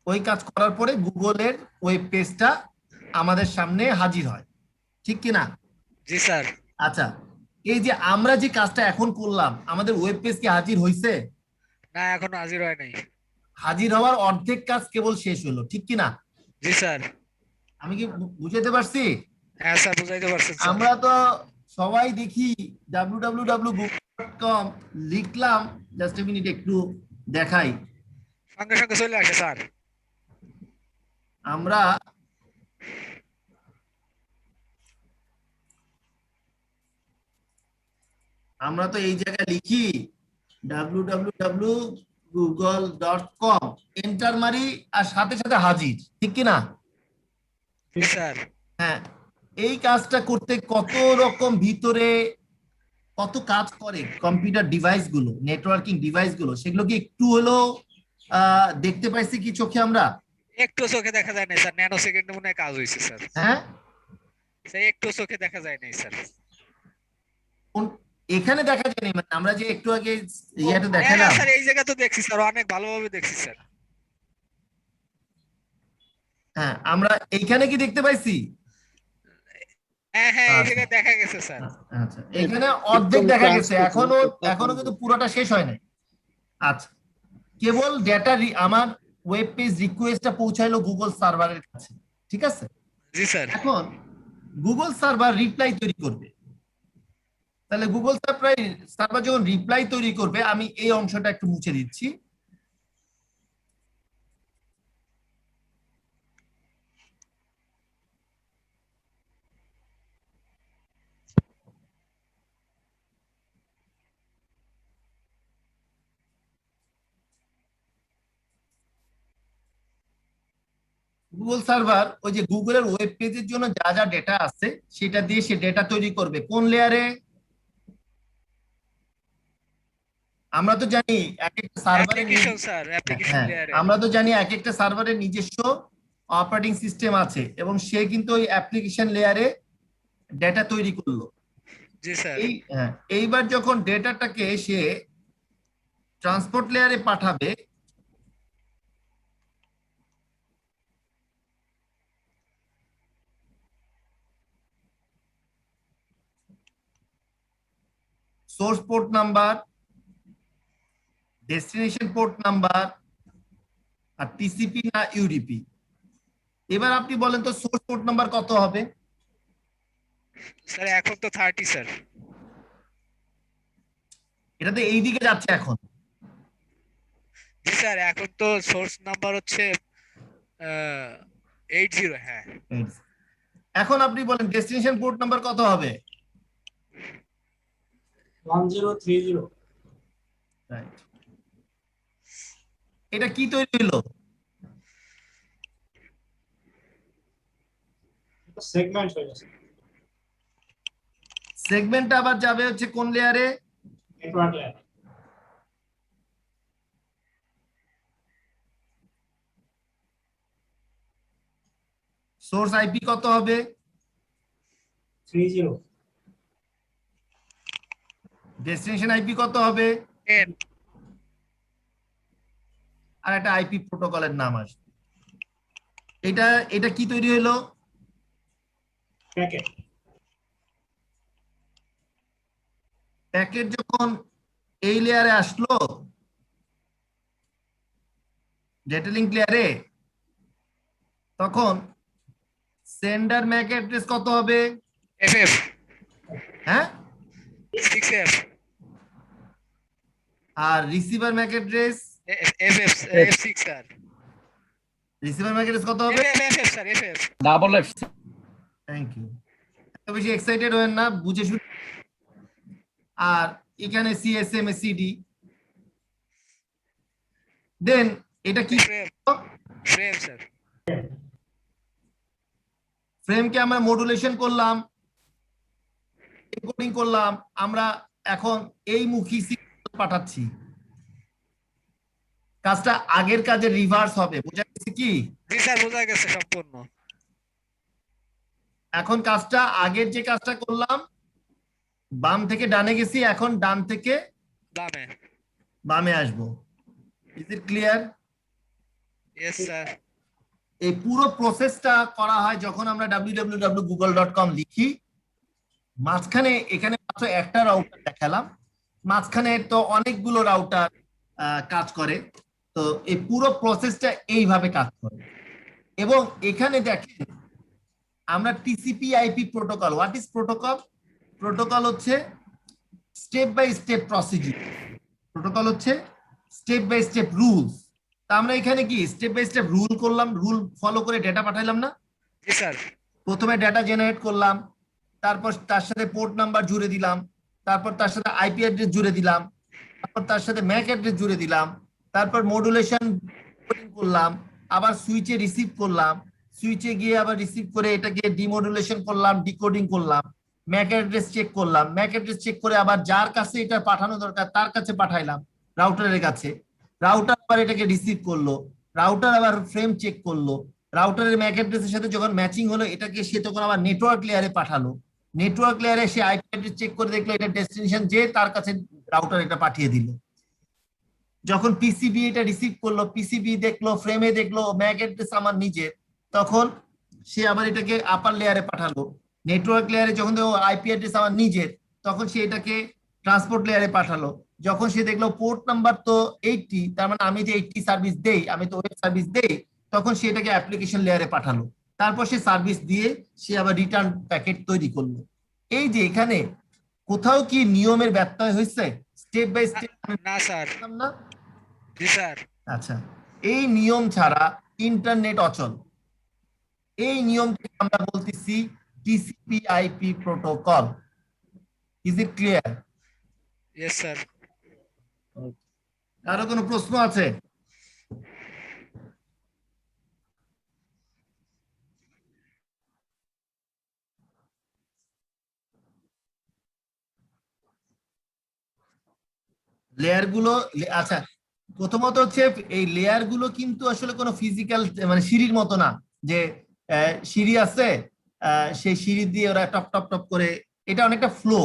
Speaker 1: ওই কাজ করার পরে গুগলের ওয়েব পেজটা আমাদের সামনে হাজির হয়, ঠিক কি না?
Speaker 5: জি স্যার
Speaker 1: আচ্ছা, এই যে আমরা যে কাজটা এখন করলাম, আমাদের ওয়েব পেজ কি হাজির হয়েছে?
Speaker 5: না এখনো হাজির হয় নাই
Speaker 1: হাজির হওয়ার অর্ধেক কাজ কেবল শেষ হলো, ঠিক কি না?
Speaker 5: জি স্যার
Speaker 1: আমি কি বুঝাতে পারছি?
Speaker 5: হ্যাঁ স্যার বুঝাইতে পারছেন স্যার
Speaker 1: আমরা তো সবাই দেখি www.google.com লিখলাম, জাস্ট এ মিনিট একটু দেখাই,
Speaker 5: সঙ্গে সঙ্গে চলে আসে স্যার
Speaker 1: আমরা আমরা তো এই জায়গায় লিখি www.google.com, এন্টার মারি আর সাথে সাথে হাজির, ঠিক কি না?
Speaker 5: জি স্যার
Speaker 1: হ্যাঁ, এই কাজটা করতে কত রকম ভিতরে কত কাজ করে কম্পিউটার ডিভাইস গুলো, নেটওয়ার্কিং ডিভাইস গুলো, সেগুলো কি একটু হলো দেখতে পাইছি কি চোখে আমরা?
Speaker 5: একটু চোখে দেখা যায় না স্যার ন্যানো সেকেন্ডে মনে হয় কাজ হয়েছে স্যার
Speaker 1: হ্যাঁ,
Speaker 5: সেই একটু চোখে দেখা যায় নাই স্যার
Speaker 1: এখানে দেখা যায়নি, মানে আমরা যে একটু আগে ইয়াটা
Speaker 5: হ্যাঁ
Speaker 1: দেখালাম,
Speaker 5: স্যার এই জায়গা তো দেখছি স্যার অনেক ভালোভাবে দেখছি স্যার
Speaker 1: হ্যাঁ আমরা এইখানে কি দেখতে পাইছি?
Speaker 5: হ্যাঁ হ্যাঁ এই
Speaker 1: আচ্ছা।
Speaker 5: জায়গায় দেখা গেছে স্যার
Speaker 1: আচ্ছা, এখানে অর্ধেক দেখা গেছে, এখনো এখনো কিন্তু পুরোটা শেষ হয় নাই। আচ্ছা, কেবল ডেটা আমার ওয়েব পেজ রিকোয়েস্টটা পৌঁছাইলো গুগল সার্ভারের কাছে, ঠিক আছে?
Speaker 5: জি স্যার
Speaker 1: এখন গুগল সার্ভার রিপ্লাই তৈরি করবে, তাহলে গুগল সার্ভার যখন রিপ্লাই তৈরি করবে, আমি এই অংশটা একটু মুছে দিচ্ছি, গুগল সার্ভার ওই যে গুগলের ওয়েব পেজের জন্য যা যা ডেটা আছে সেটা দিয়ে সে ডেটা তৈরি করবে কোন লেয়ারে? আমরা তো জানি এক একটা সার্ভারের,
Speaker 5: অ্যাপ্লিকেশন স্যার অ্যাপ্লিকেশন
Speaker 1: হ্যাঁ
Speaker 5: লেয়ারে
Speaker 1: আমরা তো জানি এক একটা সার্ভারের নিজস্ব অপারেটিং সিস্টেম আছে, এবং সে কিন্তু ওই অ্যাপ্লিকেশন লেয়ারে ডেটা তৈরি করলো।
Speaker 5: জি স্যার
Speaker 1: এইবার যখন ডেটাটাকে সে ট্রান্সপোর্ট লেয়ারে পাঠাবে, source port number, destination port number, আর টিসিপি না ইউডিপি। এবার আপনি বলেন তো সোর্স পোর্ট নাম্বার কত হবে?
Speaker 5: স্যার এখন তো 30 স্যার।
Speaker 1: এটা তো এইদিকে যাচ্ছে এখন।
Speaker 5: জি স্যার এখন তো সোর্স নাম্বার হচ্ছে 80 হ্যাঁ।
Speaker 1: এখন আপনি বলেন ডেস্টিনেশন পোর্ট নাম্বার কত হবে?
Speaker 2: 1030।
Speaker 1: রাইট। এটা কি তৈরি হলো?
Speaker 2: সেগমেন্ট হয়ে গেছে।
Speaker 1: সেগমেন্টটা আবার যাবে হচ্ছে কোন লেয়ারে?
Speaker 2: Network layer.
Speaker 1: সোর্স আইপি কত হবে?
Speaker 2: 30।
Speaker 1: ডেস্টিনেশন আইপি কত হবে?
Speaker 5: 10
Speaker 1: আর একটা আইপি প্রোটোকলের নাম আসবে। এটা এটা কি তৈরি হলো?
Speaker 2: প্যাকেট।
Speaker 1: প্যাকেট যখন এই লেয়ারে আসলো, ডেটা লিংক লেয়ারে, তখন সেন্ডার ম্যাক অ্যাড্রেস কত হবে?
Speaker 5: FF
Speaker 1: হ্যাঁ,
Speaker 5: 6F
Speaker 1: আর receiver MAC address,
Speaker 5: FF F6 sir.
Speaker 1: Receiver MAC address কত হবে?
Speaker 5: FF sir FF।
Speaker 4: Double F.
Speaker 1: Thank you. এত বেশি এক্সাইটেড হবেন না, বুঝে শুনে। আর এখানে সিএসএম সিডি। দেন এটা কি?
Speaker 5: Frame sir.
Speaker 1: ফ্রেমকে আমরা মডুলেশন করলাম, এনকোডিং করলাম, আমরা এখন এই মুখী সিগন্যাল পাঠাচ্ছি। কাজটা আগের কাজের রিভার্স হবে, বোঝা গেছে কি?
Speaker 5: জি স্যার বোঝা গেছে সম্পূর্ণ।
Speaker 1: এখন কাজটা আগের যে কাজটা করলাম, বাম থেকে ডানে গেছি, এখন ডান থেকে
Speaker 5: বামে।
Speaker 1: বামে আসবো। Is it clear?
Speaker 5: Yes sir.
Speaker 1: এই পুরো প্রসেসটা করা হয় যখন আমরা www.google.com লিখি। মাঝখানে এখানে মাত্র একটা রাউটার দেখালাম, মাঝখানে তো অনেকগুলো রাউটার কাজ করে। তো এই পুরো প্রসেসটা এইভাবে কাজ করে। এবং এখানে দেখেন আমরা TCP IP protocol. What is protocol? Protocol হচ্ছে step by step procedure. Protocol হচ্ছে স্টেপ বাই স্টেপ রুলস। তা আমরা এখানে কি স্টেপ বাই স্টেপ রুল করলাম, রুল ফলো করে ডেটা পাঠাইলাম না?
Speaker 5: জি স্যার।
Speaker 1: প্রথমে ডেটা জেনারেট করলাম, তারপর তার সাথে পোর্ট নাম্বার জুড়ে দিলাম, তারপর তার সাথে আইপি অ্যাড্রেস জুড়ে দিলাম, তারপর তার সাথে ম্যাক অ্যাড্রেস জুড়ে দিলাম, তারপর মডুলেশন করলাম, আবার সুইচে রিসিভ করলাম, সুইচে গিয়ে আবার রিসিভ করে এটাকে ডিমডুলেশন করলাম, ডিকোডিং করলাম, ম্যাক অ্যাড্রেস চেক করলাম, ম্যাক অ্যাড্রেস চেক করে আবার যার কাছে এটা পাঠানো দরকার তার কাছে পাঠাইলাম, রাউটারের কাছে। রাউটার আবার এটাকে রিসিভ করলো, রাউটার আবার ফ্রেম চেক করলো, রাউটারের ম্যাক অ্যাড্রেসের সাথে যখন ম্যাচিং হলো এটাকে সে তখন আবার নেটওয়ার্ক লেয়ারে পাঠালো। নেটওয়ার্ক লেয়ারে সে আইপি অ্যাড্রেস চেক করে দেখলো এটা ডেস্টিনেশন, যে তার কাছে রাউটার এটা পাঠিয়ে দিল। যখন পিসিবি এটা রিসিভ করলো, পিসিবি দেখলো, ফ্রেমে দেখলো ম্যাক অ্যাড্রেস আমার নিজের, তখন সে আবার এটাকে আপার লেয়ারে পাঠালো। নেটওয়ার্ক লেয়ারে যখন আইপি অ্যাড্রেস আমার নিজের, তখন সে এটাকে ট্রান্সপোর্ট লেয়ারে পাঠালো। যখন সে দেখলো পোর্ট নাম্বার তো 80, তার মানে আমি যে 80 সার্ভিস দেই, আমি তো ওয়েব সার্ভিস দেই, তখন সে এটাকে অ্যাপ্লিকেশন লেয়ারে পাঠালো। তারপর সে সার্ভিস দিয়ে সে আবার রিটার্ন প্যাকেট তৈরি করলো। এই যে এখানে কোথাও কি নিয়মের ব্যত্যয় হয়েছে? স্টেপ বাই স্টেপ
Speaker 5: না স্যার।
Speaker 1: না?
Speaker 5: জি স্যার।
Speaker 1: আচ্ছা, এই নিয়ম ছাড়া ইন্টারনেট অচল। এই নিয়মকে আমরা বলতেছি TCP IP protocol. Is it clear?
Speaker 5: Yes sir.
Speaker 1: আরো কোনো প্রশ্ন আছে? লেয়ার গুলো, আচ্ছা, প্রথমত হচ্ছে এই লেয়ার গুলো কিন্তু আসলে কোনো ফিজিক্যাল মানে সিঁড়ির মতো না যে সিঁড়ি আছে, সেই সিঁড়ি দিয়ে ওরা টপ টপ টপ করে, এটা অনেকটা ফ্লো।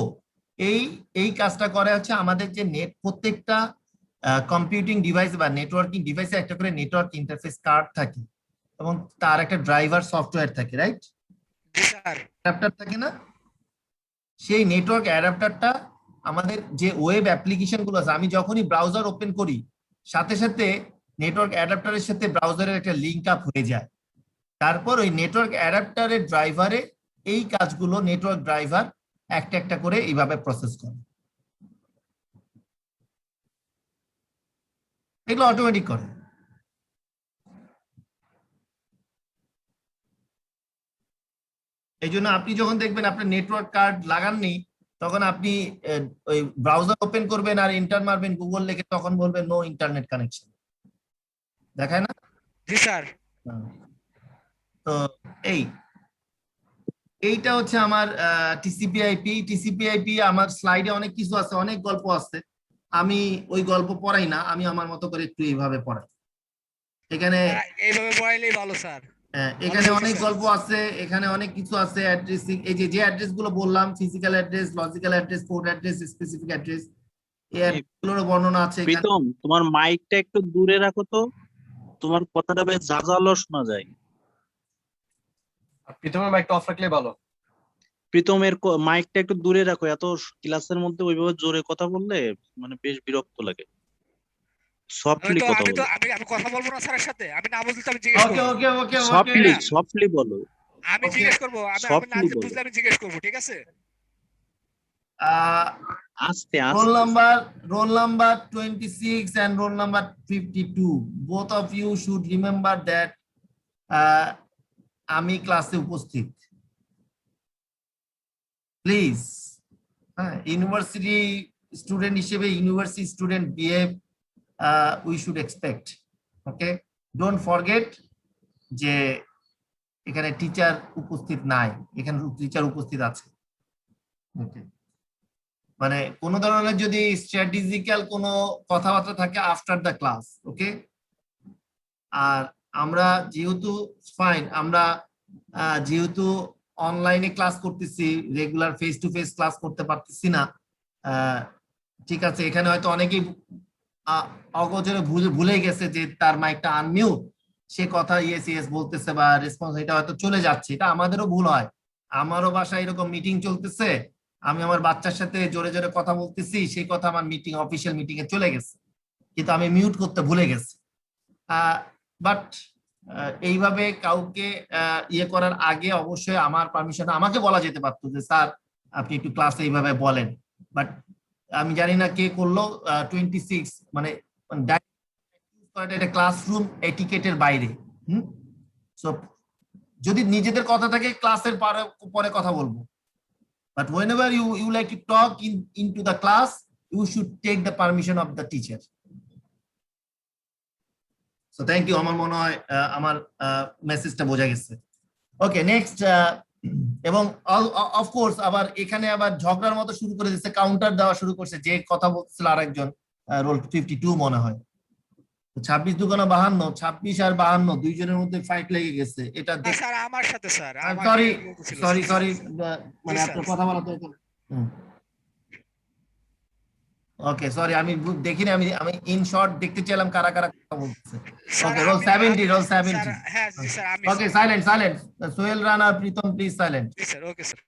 Speaker 1: এই এই কাজটা করে হচ্ছে আমাদের যে নেট, প্রত্যেকটা কম্পিউটিং ডিভাইস বা নেটওয়ার্কিং ডিভাইসে একটা করে নেটওয়ার্ক ইন্টারফেস কার্ড থাকে এবং তার একটা ড্রাইভার সফটওয়্যার থাকে, রাইট?
Speaker 5: জি স্যার।
Speaker 1: অ্যাডাপ্টার থাকে না? সেই নেটওয়ার্ক অ্যাডাপ্টারটা আমাদের যে ওয়েব অ্যাপ্লিকেশন গুলো আছে, আমি যখনই ব্রাউজার ওপেন করি সাথে সাথে নেটওয়ার্ক অ্যাডাপ্টারের সাথে ব্রাউজারের একটা লিঙ্ক আপ হয়ে যায়। তারপর ওই নেটওয়ার্ক অ্যাডাপ্টারের ড্রাইভারে এই কাজগুলো নেটওয়ার্ক ড্রাইভার একটা একটা করে এইভাবে প্রসেস করে, এগুলো অটোমেটিক করে। এই জন্য আপনি যখন দেখবেন আপনার নেটওয়ার্ক কার্ড লাগাননি, তখন আপনি ওই ব্রাউজার ওপেন করবেন আর এন্টার মারবেন গুগল লিখে, তখন বলবেন নো ইন্টারনেট কানেকশন, দেখায় না?
Speaker 5: জি স্যার।
Speaker 1: তো এইটা হচ্ছে আমার টিসিপি/আইপি। আমার স্লাইডে অনেক কিছু আছে, অনেক গল্প আছে, আমি ওই গল্প পড়াই না, আমি আমার মতো করে একটু এইভাবে পড়াই। এখানে
Speaker 5: এইভাবে পড়াইলেই ভালো স্যার।
Speaker 1: এখানে অনেক গল্প আছে, এখানে অনেক কিছু আছে। অ্যাড্রেসিং, এই যে অ্যাড্রেস গুলো বললাম, physical address, logical address, port address, specific address, এই অ্যাড্রেসগুলোর বর্ণনা আছে এখানে।
Speaker 7: প্রীতম, তোমার মাইকটা একটু দূরে রাখো তো, তোমার কথাটা বেশ ঝাঁঝালো শোনা যায়।
Speaker 4: প্রীতমের মাইকটা অফ রাখলে ভালো।
Speaker 7: প্রীতমের মাইকটা একটু দূরে রাখো, এত ক্লাসের মধ্যে ওইভাবে জোরে কথা বললে মানে বেশ বিরক্ত লাগে। সফটলি কথা বলো।
Speaker 5: আমি কথা বলবো না স্যারের সাথে, আমি না বুঝলে তো আমি জিজ্ঞেস
Speaker 1: ওকে
Speaker 5: করবো।
Speaker 1: ওকে ওকে ওকে
Speaker 7: সফটলি বলো।
Speaker 5: আমি
Speaker 1: Okay.
Speaker 5: জিজ্ঞেস করবো, আমি না
Speaker 7: Softly বলো।
Speaker 5: বুঝলে আমি জিজ্ঞেস করবো, ঠিক আছে?
Speaker 7: আস্তে
Speaker 1: roll
Speaker 7: আস্তে।
Speaker 1: number 26 and roll number 52, both of you should remember that আমি ক্লাসে উপস্থিত, প্লিজ। হ্যাঁ, ইউনিভার্সিটি স্টুডেন্ট হিসেবে university student behave we should expect. Okay, don't forget যে এখানে টিচার উপস্থিত নাই, এখানে টিচার উপস্থিত আছে। ওকে, মানে কোন ধরনের যদি স্ট্র্যাটেজিক্যাল কোনো কথাবার্তা থাকে আফটার দ্য ক্লাস, ওকে। আর আমরা যেহেতু ফাইন, আমরা যেহেতু অনলাইনে ক্লাস করতেছি, regular face to face class করতে পারতেছি না, ঠিক আছে। এখানে হয়তো অনেকেই অগোচরে ভুলে গেছে যে তার মাইকটা আনমিউট, সে কথা ইয়েস ইয়েস বলতেছে বা রেসপন্স এটা হয়তো চলে যাচ্ছে, এটা আমাদেরও ভুল হয়। আমারও বাসায় এরকম মিটিং চলতেছে, আমি আমার বাচ্চার সাথে জোরে জোরে কথা বলতেছি, সেই কথা আমার মিটিং, অফিসিয়াল মিটিং এ চলে গেছে, কিন্তু আমি মিউট করতে ভুলে গেছি। বাট এইভাবে কাউকে ইয়ে করার আগে অবশ্যই আমার পারমিশন আমাকে বলা যেতে পারতো যে স্যার আপনি একটু ক্লাসে এইভাবে বলেন, বাট আমি জানি না কে করলো। 26 মানে এটা ক্লাসরুম এটিকেটের বাইরে। সো যদি নিজেদের কথা থাকে ক্লাসের পরে কথা বলবো, but whenever you like to talk into the class, you should take the permission of the teacher. So thank you, আমার মনে হয় আমার মেসেজটা বোঝা গেছে। ওকে, নেক্সট। এবং অফকোর্স আবার এখানে আবার ঝগড়ার মতো শুরু করে দিচ্ছে, কাউন্টার দেওয়া শুরু করছে, যে কথা বলছিল আরেকজন, রোল 52 মনে হয়। 26 দুগুণা 52, 26 আর 52 দুইজনের মধ্যে ফাইট লেগে গেছে। এটা
Speaker 5: স্যার আমার সাথে স্যার,
Speaker 1: সরি মানে আপনার কথা বলা তো। ওকে, সরি, আমি দেখিনি, আমি ইন শর্ট দেখতে চাইলাম কারা কারা কথা বলছে। Okay, roll 70।
Speaker 5: হ্যাঁ জি স্যার, আমি।
Speaker 1: Okay, silent Sohel Rana, Pritam please silent.
Speaker 5: জি sir, okay sir.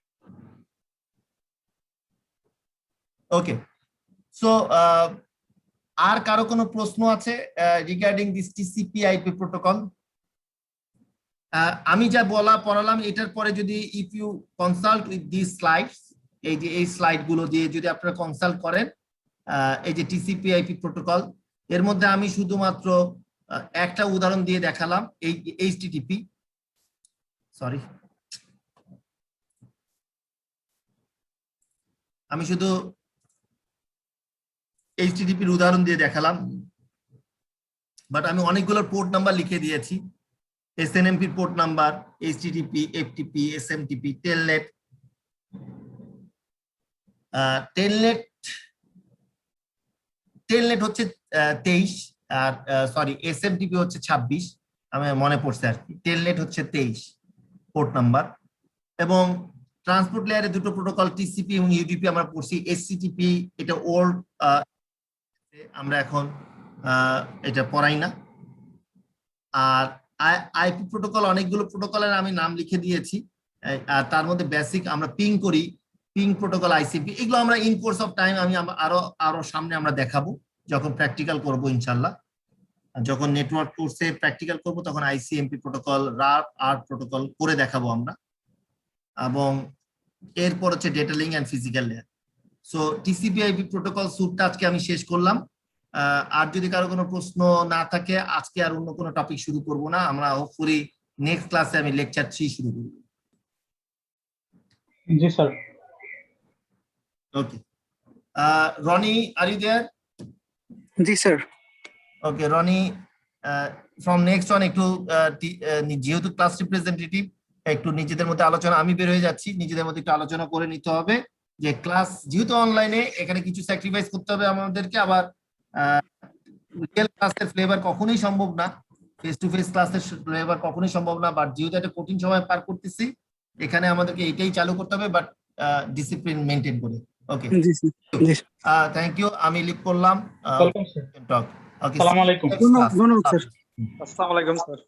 Speaker 1: Okay, so আর কারো কোনো প্রশ্ন আছে রিগার্ডিং দিস টিসিপি/আইপি প্রোটোকল? আমি যা পড়ালাম এটার পরে যদি if you consult with this slides, এই যে এই স্লাইড গুলো দিয়ে যদি আপনারা কনসাল্ট করেন, এই যে টিসিপি/আইপি প্রোটোকল, এর মধ্যে আমি শুধুমাত্র একটা উদাহরণ দিয়ে দেখালাম, এই এইচটিটিপি, সরি, আমি শুধু এইচটিটিপির উদাহরণ দিয়ে দেখালাম, বাট আমি অনেকগুলো পোর্ট নাম্বার লিখে দিয়েছি, SNMP port number, HTTP, FTP, SMTP, telnet. Telnet হচ্ছে 23, আর সরি এসএমটিপি হচ্ছে 26, আমি মনে পড়ছে আর কি। টেলনেট হচ্ছে 23 পোর্ট নাম্বার। এবং ট্রান্সপোর্ট লেয়ারে দুটো প্রোটোকল, টিসিপি এবং ইউডিপি আমরা পড়ছি। এসসিটিপি এটা ওল্ড, আমরা এখন এটা পড়াই না। আর আইপি প্রোটোকল, অনেকগুলো প্রোটোকলের আমি নাম লিখে দিয়েছি, আর তার মধ্যে বেসিক আমরা পিং করি পিং প্রোটোকল, আইসিএমপি, এগুলো আমরা ইন কোর্স অফ টাইম আমি আরো সামনে আমরা দেখাবো যখন প্র্যাকটিক্যাল করব ইনশাল্লাহ। যখন নেটওয়ার্ক কোর্সে প্র্যাকটিক্যাল করব তখন আইসিএমপি প্রোটোকল, আর্ট প্রোটোকল করে দেখাবো আমরা। এবং এরপর হচ্ছে data link and physical layer. So TCP IP protocol স্যুটটা আজকে আমি শেষ করলাম। আর যদি কারো কোনো প্রশ্ন না থাকে আজকে আর অন্য কোনো টপিক শুরু করব না, আমরা হোপফুলি নেক্সট ক্লাসে আমি লেকচার 3 শুরু করব।
Speaker 4: জি sir.
Speaker 1: Okay, Roni, are you there?
Speaker 8: জি sir.
Speaker 1: Okay Roni, from next on একটু যেহেতু ক্লাস রিপ্রেজেন্টেটিভ একটু নিজেদের মধ্যে আলোচনা, আমি বের হয়ে যাচ্ছি, নিজেদের মধ্যে একটু আলোচনা করে নিতে হবে যে ক্লাস যেহেতু অনলাইনে এখানে কিছু স্যাক্রিফাইস করতে হবে আমাদেরকে। আবার রিয়েল ক্লাসের ফ্লেভার কখনোই সম্ভব না, ফেস টু ফেস ক্লাসের ফ্লেভার কখনোই সম্ভব না, বাট যেহেতু একটা কঠিন সময় পার করতেছি এখানে আমাদেরকে এটাই চালু করতে হবে, বাট ডিসিপ্লিন মেনটেন করে। ওকে,
Speaker 8: জি স্যার। জি স্যার।
Speaker 1: থ্যাংক ইউ, আমি লিভ করলাম।
Speaker 4: Welcome sir.
Speaker 1: টক। ওকে,
Speaker 4: আসসালামু আলাইকুম।
Speaker 8: ধন্যবাদ স্যার।
Speaker 4: আসসালামু আলাইকুম স্যার।